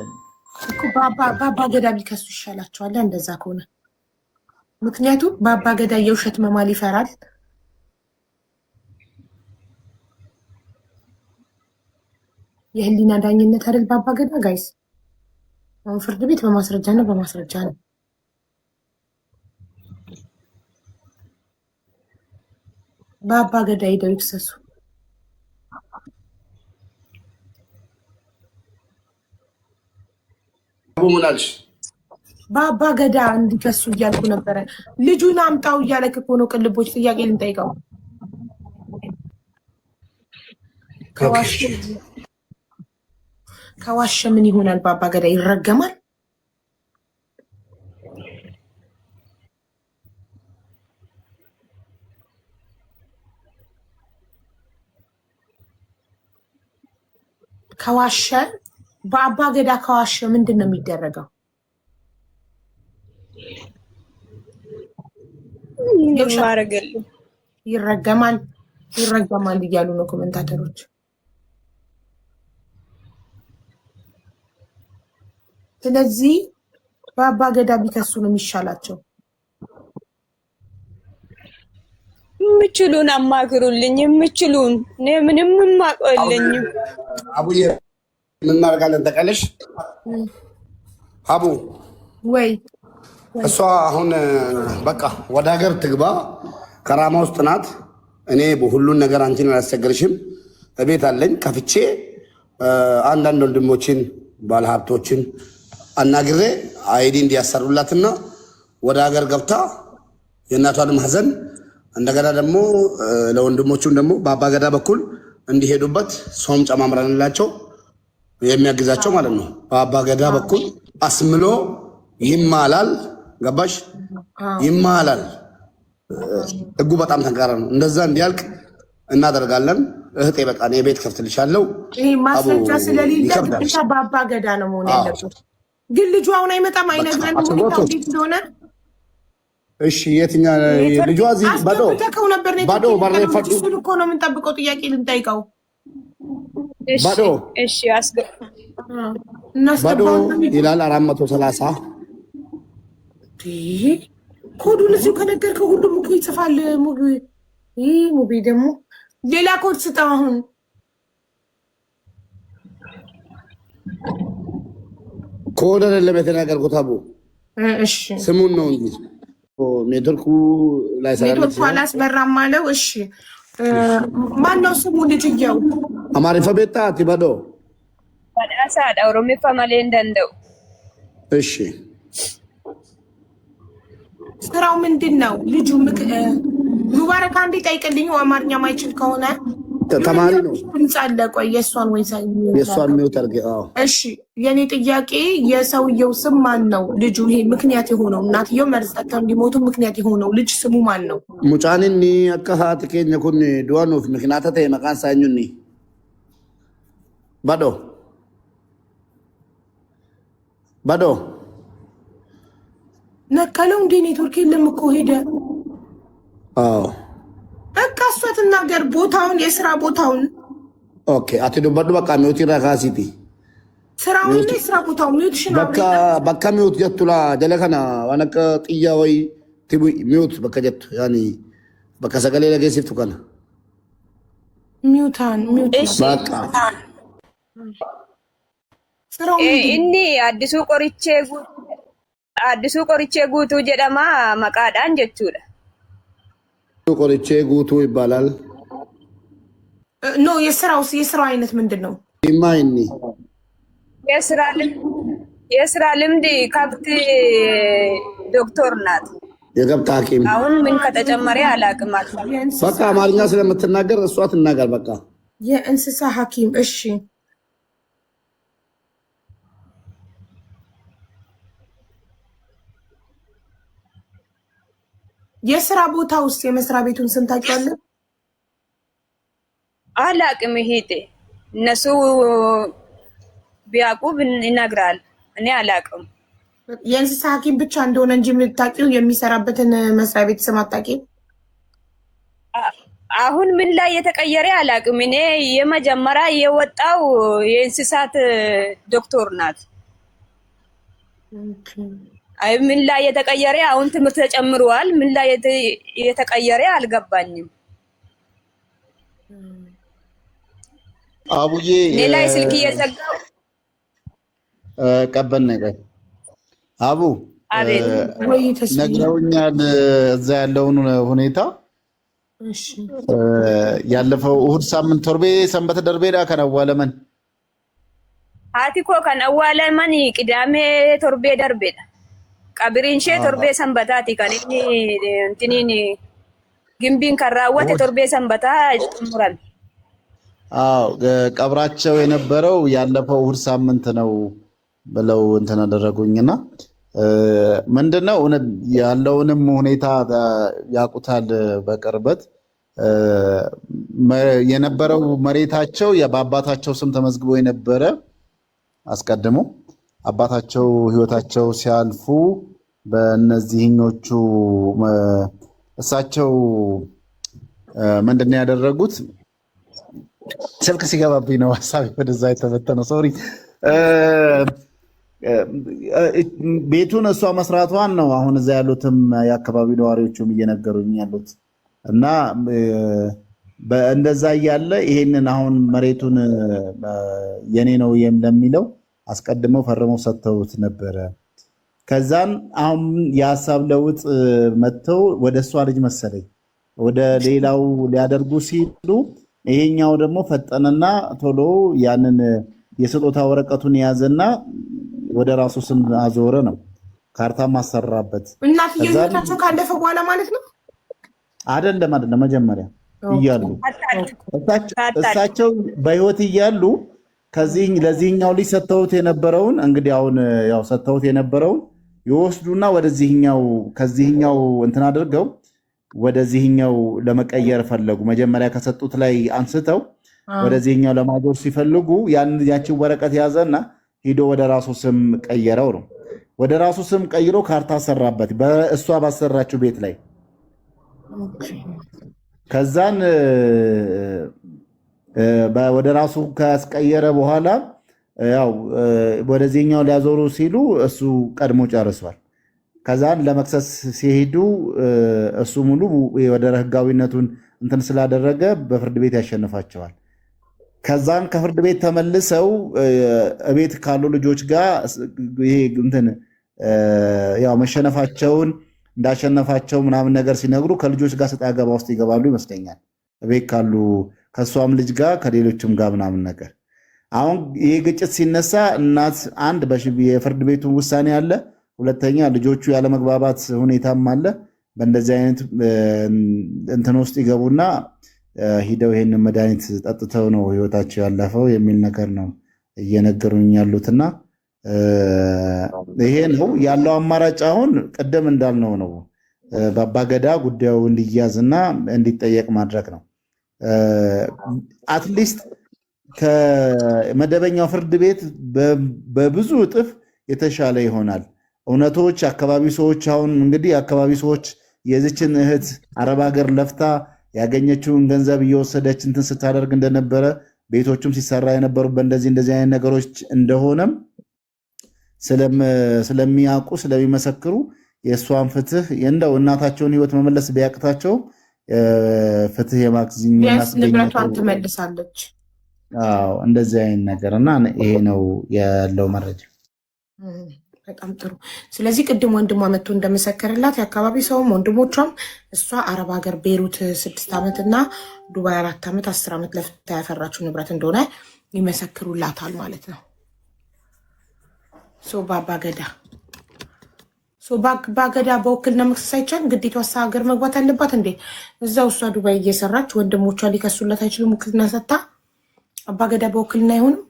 Speaker 2: በአባገዳ ቢከሱ ይሻላቸዋል እንደዛ ከሆነ ምክንያቱም በአባገዳ የውሸት መማል ይፈራል የህሊና ዳኝነት አይደል በአባገዳ ጋይስ አሁን ፍርድ ቤት በማስረጃ ነው በአባገዳ ሄደው ይክሰሱ
Speaker 1: አቡሙናልሽ
Speaker 2: በአባገዳ እንዲከሱ እያልኩ ነበረ ልጁን አምጣው እያለክ እኮ ነው ቅልቦች ጥያቄ ልንጠይቀው ከዋሸ ምን ይሆናል በአባገዳ ይረገማል ከዋሸ በአባገዳ ከዋሸ ምንድን ነው የሚደረገው
Speaker 3: ማረገል
Speaker 2: ይረገማል እያሉ ነው ኮሜንታተሮች። ስለዚህ በአባ ገዳ ቢከሱ ነው የሚሻላቸው።
Speaker 3: የምችሉን አማክሩልኝ፣ የምችሉን። እኔ ምንም ማቆልኝም።
Speaker 1: አቡዬ ምን እናደርጋለን ተቀለሽ? አቡ
Speaker 2: ወይ
Speaker 1: እሷ አሁን በቃ ወደ ሀገር ትግባ፣ ከራማ ውስጥ ናት። እኔ ሁሉን ነገር አንቺን አላስቸግርሽም። እቤት አለኝ ከፍቼ አንዳንድ ወንድሞችን ባለሀብቶችን አናግሬ አይዲ እንዲያሰሩላትና ወደ ሀገር ገብታ የእናቷንም ሀዘን እንደገና ደግሞ ለወንድሞቹም ደግሞ በአባ ገዳ በኩል እንዲሄዱበት ሰውም ጨማምረንላቸው የሚያግዛቸው ማለት ነው። በአባ ገዳ በኩል አስምሎ ይማላል። ገባሽ? ይማላል። ህጉ በጣም ጠንካራ ነው። እንደዛ እንዲያልቅ እናደርጋለን። እህቴ በቃ እኔ ቤት ከፍትልሻለሁ።
Speaker 2: ይሄ ማስረጃ ስለሌለ ብቻ በአባ ገዳ ነው መሆን ያለበት። ግን ልጁ አሁን አይመጣም፣ አይነግረንም ሁኔታው እንዴት እንደሆነ። እሺ የትኛ ልጇ እዚህ ባዶ ባዶ ፈጡ እኮ ነው የምንጠብቀው። ጥያቄ ልንጠይቀው
Speaker 3: ባዶ። እሺ
Speaker 1: ባዶ ይላል 430
Speaker 2: ኮዱን እዚሁ ከነገርከው ሁሉም እኮ ይጽፋል። ሙቢ ደግሞ ሌላ ኮድ ስጠው። አሁን
Speaker 1: ኮድ አይደለም የተናገርኩት አቡ።
Speaker 2: እሺ
Speaker 1: ስሙን ነው እንጂ ኔትወርኩ ላይ
Speaker 2: ኔትወርኩ አላስበራም አለው። እሺ ማነው ስሙ? ልጅየው
Speaker 1: አማሪፋ ቤታ አቲባዶ
Speaker 3: ባዳሳ ኦሮሚፋ ማሌ እንደንደው።
Speaker 1: እሺ
Speaker 2: ስራው ምንድን ነው? ልጁ ሙባረክ አንዴ ጠይቅልኝ። አማርኛ ማይችል ከሆነ
Speaker 1: ተማሪ ነው።
Speaker 2: ድምፅ አለ። ቆይ የእሷን ወይ
Speaker 1: የእሷን ሚውት አድርጌ።
Speaker 2: እሺ የኔ ጥያቄ የሰውየው ስም ማን ነው? ልጁ ይሄ ምክንያት የሆነው እናትየው መርዝ ጠጥተው እንዲሞቱ ምክንያት የሆነው ልጅ ስሙ ማን ነው?
Speaker 1: ሙጫንኒ አካሃት ኬኛ ኩን ዱዋኑፍ ምክንያት ተይ መቃን ሳኙኒ ባዶ ባዶ
Speaker 2: ነከለው እንዴ? ኔትወርክ የለም እኮ ሄደ።
Speaker 1: አዎ
Speaker 2: በቃ እሷ ትናገር ቦታውን፣ የስራ ቦታውን።
Speaker 1: ኦኬ አቲ ዱባዱ በቃ ሚውት ይራካሲቲ
Speaker 2: ስራውን እና የስራ ቦታውን ሚውት ሽና
Speaker 1: በቃ ሚውት ጀቱላ ጀለከና ዋነቀ ጥያ ወይ ቲቡ ሚውት በቃ ጀቱ ያኒ በቃ ሰገሌ ለገሲፍቱ ከና
Speaker 2: ሚውታን ሚውት
Speaker 1: በቃ
Speaker 2: ስራው
Speaker 3: እኒ አዲሱ ቆርቼ ጉቱ ጀደማ መቃዳን ጀቹላ
Speaker 1: ቆርቼ ጉቱ ይባላል።
Speaker 2: ኖ የስራው አይነት ምንድን ነው?
Speaker 1: ይማይኒ
Speaker 3: የስራ ልምድ ከብት ዶክተር ናት።
Speaker 1: የከብት ሐኪም።
Speaker 3: አሁን ምን ከተጨመረ አላውቅም።
Speaker 1: በቃ አማርኛ ስለምትናገር እሷ ትናገር። በቃ
Speaker 2: የእንስሳ ሐኪም። እሺ የስራ ቦታ ውስጥ የመስሪያ ቤቱን ስም ታውቂዋለህ?
Speaker 3: አላውቅም። ይሄቴ እነሱ ቢያውቁ ይነግራል። እኔ አላውቅም።
Speaker 2: የእንስሳ ሐኪም ብቻ እንደሆነ እንጂ የምታውቂው የሚሰራበትን መስሪያ ቤት ስም አታውቂም?
Speaker 3: አሁን ምን ላይ የተቀየረ አላውቅም። እኔ የመጀመሪያ የወጣው የእንስሳት ዶክተር ናት። አይ ምን ላይ የተቀየረ አሁን ትምህርት ተጨምሯል። ምን ላይ የተቀየረ አልገባኝም።
Speaker 4: አቡዬ
Speaker 3: ሌላ ስልክ እየዘጋው
Speaker 4: ቀበል ነገር አቡ
Speaker 3: አቤት
Speaker 4: ነግረውኛል። እዛ ያለውን ሁኔታ
Speaker 2: እሺ
Speaker 4: ያለፈው እሁድ ሳምንት ቶርቤ ሰንበተ ደርቤዳ ከነዋለመን
Speaker 3: አቲኮ ከነዋለመን ቅዳሜ ቶርቤ ደርቤዳ ቀብሪንሼ ቶርቤ ሰንበታቲ ከነኒ እንትኒን ግንቢን ከራወተ ቶርቤ ሰንበታ ይጥሙራል።
Speaker 4: አዎ ቀብራቸው የነበረው ያለፈው እሁድ ሳምንት ነው ብለው እንትን አደረጉኝና ምንድነው ያለውንም ሁኔታ ያቁታል በቅርበት የነበረው መሬታቸው በአባታቸው ስም ተመዝግቦ የነበረ አስቀድሞ አባታቸው ህይወታቸው ሲያልፉ በእነዚህኞቹ እሳቸው ምንድነው ያደረጉት? ስልክ ሲገባብኝ ነው ሀሳቤ ወደዛ የተበተነው። ሶሪ። ቤቱን እሷ መስራቷን ነው አሁን እዛ ያሉትም የአካባቢ ነዋሪዎችም እየነገሩኝ ያሉት እና እንደዛ እያለ ይሄንን አሁን መሬቱን የኔ ነው ለሚለው አስቀድመው ፈርመው ሰጥተውት ነበረ። ከዛን አሁን የሀሳብ ለውጥ መጥተው ወደ እሷ ልጅ መሰለኝ ወደ ሌላው ሊያደርጉ ሲሉ ይሄኛው ደግሞ ፈጠነና ቶሎ ያንን የስጦታ ወረቀቱን የያዘና ወደ ራሱ ስም አዞረ ነው። ካርታ ማሰራበት
Speaker 2: እናትየው ካለፈ በኋላ ማለት ነው።
Speaker 4: አይደለም መጀመሪያ እያሉ እሳቸው በህይወት እያሉ ለዚህኛው ልጅ ሰጥተውት የነበረውን እንግዲህ አሁን ያው ሰጥተውት የነበረውን ይወስዱና ወደዚህኛው ከዚህኛው እንትን አድርገው ወደዚህኛው ለመቀየር ፈለጉ። መጀመሪያ ከሰጡት ላይ አንስተው ወደዚህኛው ለማዞር ሲፈልጉ ያችን ወረቀት ያዘና ሂዶ ወደ ራሱ ስም ቀየረው ነው። ወደ ራሱ ስም ቀይሮ ካርታ ሰራበት በእሷ ባሰራችው ቤት ላይ። ከዛን ወደ ራሱ ካስቀየረ በኋላ ያው ወደዚህኛው ሊያዞሩ ሲሉ እሱ ቀድሞ ጨርሷል። ከዛን ለመክሰስ ሲሄዱ እሱ ሙሉ ወደ ህጋዊነቱን እንትን ስላደረገ በፍርድ ቤት ያሸንፋቸዋል። ከዛን ከፍርድ ቤት ተመልሰው እቤት ካሉ ልጆች ጋር ይሄ እንትን ያው መሸነፋቸውን እንዳሸነፋቸው ምናምን ነገር ሲነግሩ ከልጆች ጋር ሰጣ ገባ ውስጥ ይገባሉ ይመስለኛል። እቤት ካሉ ከሷም ልጅ ጋር ከሌሎችም ጋር ምናምን ነገር። አሁን ይሄ ግጭት ሲነሳ እናት አንድ የፍርድ ቤቱ ውሳኔ አለ፣ ሁለተኛ ልጆቹ ያለመግባባት ሁኔታም አለ። በእንደዚህ አይነት እንትን ውስጥ ይገቡና ሂደው ይሄንን መድኃኒት ጠጥተው ነው ህይወታቸው ያለፈው የሚል ነገር ነው እየነገሩኝ ያሉትና ይሄ ነው ያለው አማራጭ። አሁን ቅድም እንዳልነው ነው በአባገዳ ጉዳዩ እንዲያዝና እንዲጠየቅ ማድረግ ነው። አትሊስት ከመደበኛው ፍርድ ቤት በብዙ እጥፍ የተሻለ ይሆናል። እውነቶች አካባቢ ሰዎች አሁን እንግዲህ አካባቢ ሰዎች የዚችን እህት አረብ ሀገር ለፍታ ያገኘችውን ገንዘብ እየወሰደች እንትን ስታደርግ እንደነበረ ቤቶቹም ሲሰራ የነበሩ እንደዚህ አይነት ነገሮች እንደሆነም ስለሚያውቁ ስለሚመሰክሩ የእሷን ፍትህ እንደው እናታቸውን ህይወት መመለስ ቢያቅታቸው ፍትህ
Speaker 2: ንብረቷን ትመልሳለች።
Speaker 4: እንደዚህ አይነት ነገር እና ይሄ ነው ያለው መረጃ።
Speaker 2: በጣም ጥሩ። ስለዚህ ቅድም ወንድሟ መጥቶ እንደመሰከርላት የአካባቢ ሰውም ወንድሞቿም እሷ አረብ ሀገር ቤሩት 6 ዓመት እና ዱባይ 4 ዓመት 10 ዓመት ለፍታ ያፈራችው ንብረት እንደሆነ ይመሰክሩላታል ማለት ነው። በአገዳ በውክልና መክሰስ አይቻልም። ግዴታ እሷ ሀገር መግባት አለባት እንዴ? እዛው እሷ ዱባይ እየሰራች ወንድሞቿ ሊከሱላት አይችልም? ውክልና ሰታ አባገዳ በውክልና አይሆንም?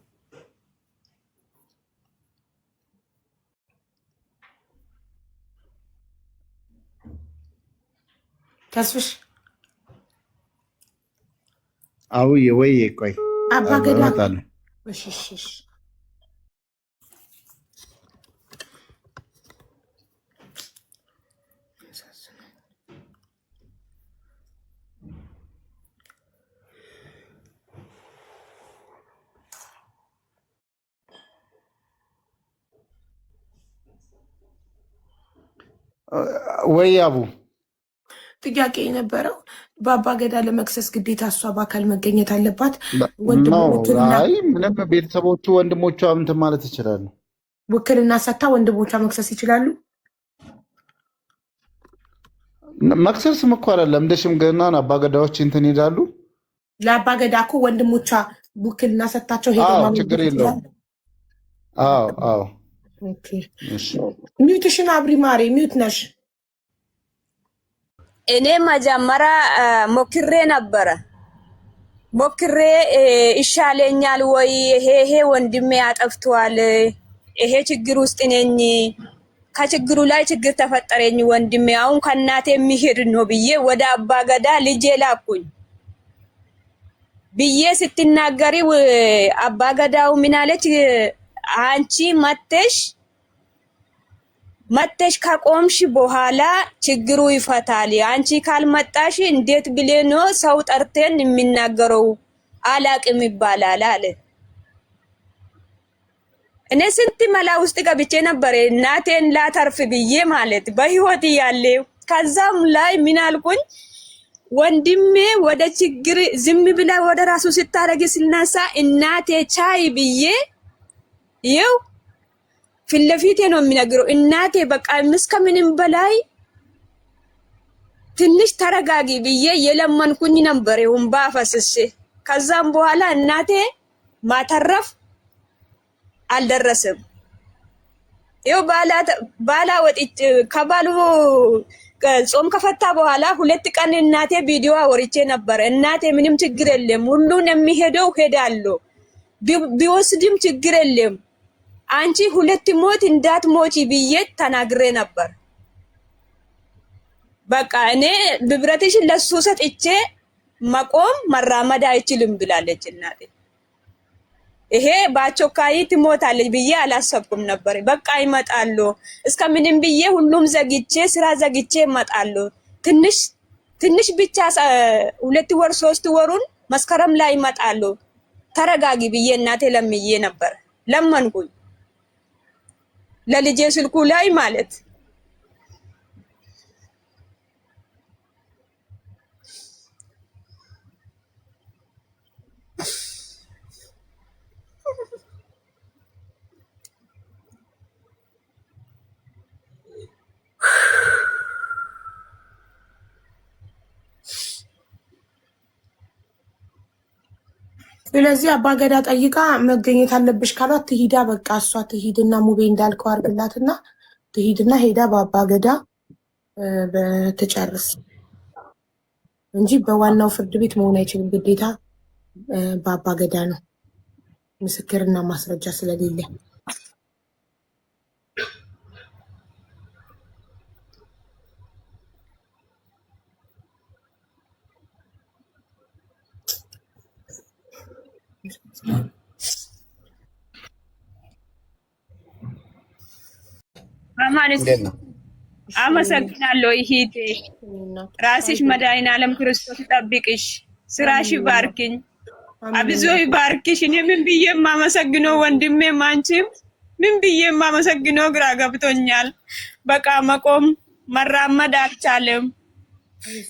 Speaker 2: ተስፍሽ
Speaker 4: አውዬ ወይ ቆይ
Speaker 2: አባገዳ
Speaker 4: ወይ አቡ
Speaker 2: ጥያቄ የነበረው በአባገዳ ለመክሰስ ግዴታ እሷ በአካል መገኘት አለባት?
Speaker 4: ምንም ቤተሰቦቹ ወንድሞቿ እንትን ማለት ይችላሉ።
Speaker 2: ውክልና ሰታ ወንድሞቿ መክሰስ ይችላሉ።
Speaker 4: መክሰስም እኮ አይደለም እንደ ሽምግልና አባገዳዎች እንትን ይሄዳሉ።
Speaker 2: ለአባገዳ እኮ ወንድሞቿ ውክልና ሰታቸው
Speaker 4: ችግር የለውም። አዎ
Speaker 2: ሚዩትሽን አብሪ ማሬ፣ ሚዩት ነሽ።
Speaker 3: እኔ መጀመሪያ ሞክሬ ነበረ። ይሻለኛል ወይ ይሄ ወንድሜ አጠፍቷል፣ ይሄ ችግር ውስጥ ነኝ፣ ከችግሩ ላይ ችግር ተፈጠረኝ፣ ወንድሜ አሁን ከእናቴ የሚሄድ ነው ብዬ ወደ አባገዳ ልጄ ላኩኝ ብዬ ስትናገሪ አባገዳው ምን አለች? አንቺ መተሽ መተሽ ከቆምሽ በኋላ ችግሩ ይፈታል። አንቺ ካልመጣሽ እንዴት ብለን ነው ሰው ጠርተን የሚናገረው? አላቅም ይባላል አለ። እኔ ስንት መላ ውስጥ ገብቼ ነበር እናቴን ላተርፍ ብዬ ማለት በህይወት ያለው። ከዛም ላይ ምን አልኩኝ? ወንድሜ ወደ ችግር ዝም ብላ ወደ ራሱ ስታረግ ስልናሳ እናቴ ቻይ ብዬ ይው ፊት ለፊቴ ነው የሚነግረው። እናቴ በቃ እስከምንም በላይ ትንሽ ተረጋጊ ብዬ የለመንኩኝ ነበር ይሁን ባፈስስ። ከዛም በኋላ እናቴ ማተረፍ አልደረሰም። ይው ባላ ወጥቼ ከባሉ ጾም ከፈታ በኋላ 2 ቀን እናቴ ቪዲዮ አወርቼ ነበር። እናቴ ምንም ችግር የለም ሁሉን የሚሄደው ሄዳለሁ ቢወስድም ችግር የለም አንቺ 2 ሞት እንዳትሞቺ ብዬ ተናግሬ ነበር። በቃ እኔ ብብረትሽ ለሱ ሰጥቼ መቆም መራመድ አይችልም ብላለች እናቴ። ይሄ ባቾካይ ትሞታለች ብዬ አላሰብኩም ነበር። በቃ ይመጣሉ እስከምንም ብዬ ሁሉም ዘግቼ ስራ ዘግቼ ይመጣሉ። ትንሽ ብቻ 2 ወር 3 ወሩን መስከረም ላይ ይመጣሉ ተረጋጊ ብዬ እናቴ ለምዬ ነበር። ለመንኩኝ ለልጄ ስልኩ ላይ ማለት
Speaker 2: ስለዚህ አባገዳ ጠይቃ መገኘት አለብሽ ካሏት ትሂዳ። በቃ እሷ ትሂድና ሙቤ እንዳልከው አድርግላትና ትሂድና ሄዳ በአባገዳ በተጨርስ እንጂ በዋናው ፍርድ ቤት መሆን አይችልም። ግዴታ በአባገዳ ነው ምስክርና ማስረጃ ስለሌለ።
Speaker 3: አመሰግናለሁ እህቴ። ራስሽ መድኃኒዓለም ክርስቶስ ጠብቅሽ፣ ስራሽ ይባርክኝ፣ አብዞ ይባርክሽ። እኔ ምን ብዬ የማመሰግነው ወንድሜም አንቺም ምን ብዬ የማመሰግነው ግራ ገብቶኛል። በቃ መቆም መራመድ አልቻለም።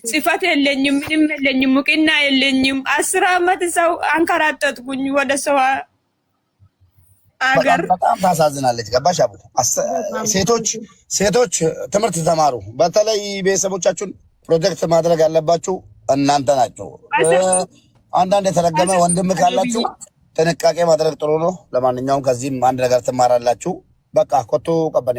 Speaker 3: ጽፈት የለኝም፣ ምንም የለኝም፣ ሙቅና የለኝም። 10 አመት ሰው አንከራተትኩኝ ወደ ሰው አገር።
Speaker 1: በጣም ታሳዝናለች። ገባሽ አቡ? ሴቶች ትምህርት ተማሩ። በተለይ ቤተሰቦቻችሁን ፕሮጀክት ማድረግ ያለባችሁ እናንተ ናቸው። አንዳንድ የተረገመ ወንድም ካላችሁ ጥንቃቄ ማድረግ ጥሩ ነው። ለማንኛውም ከዚህም አንድ ነገር ትማራላችሁ። በቃ ኮቱ ቀበኔ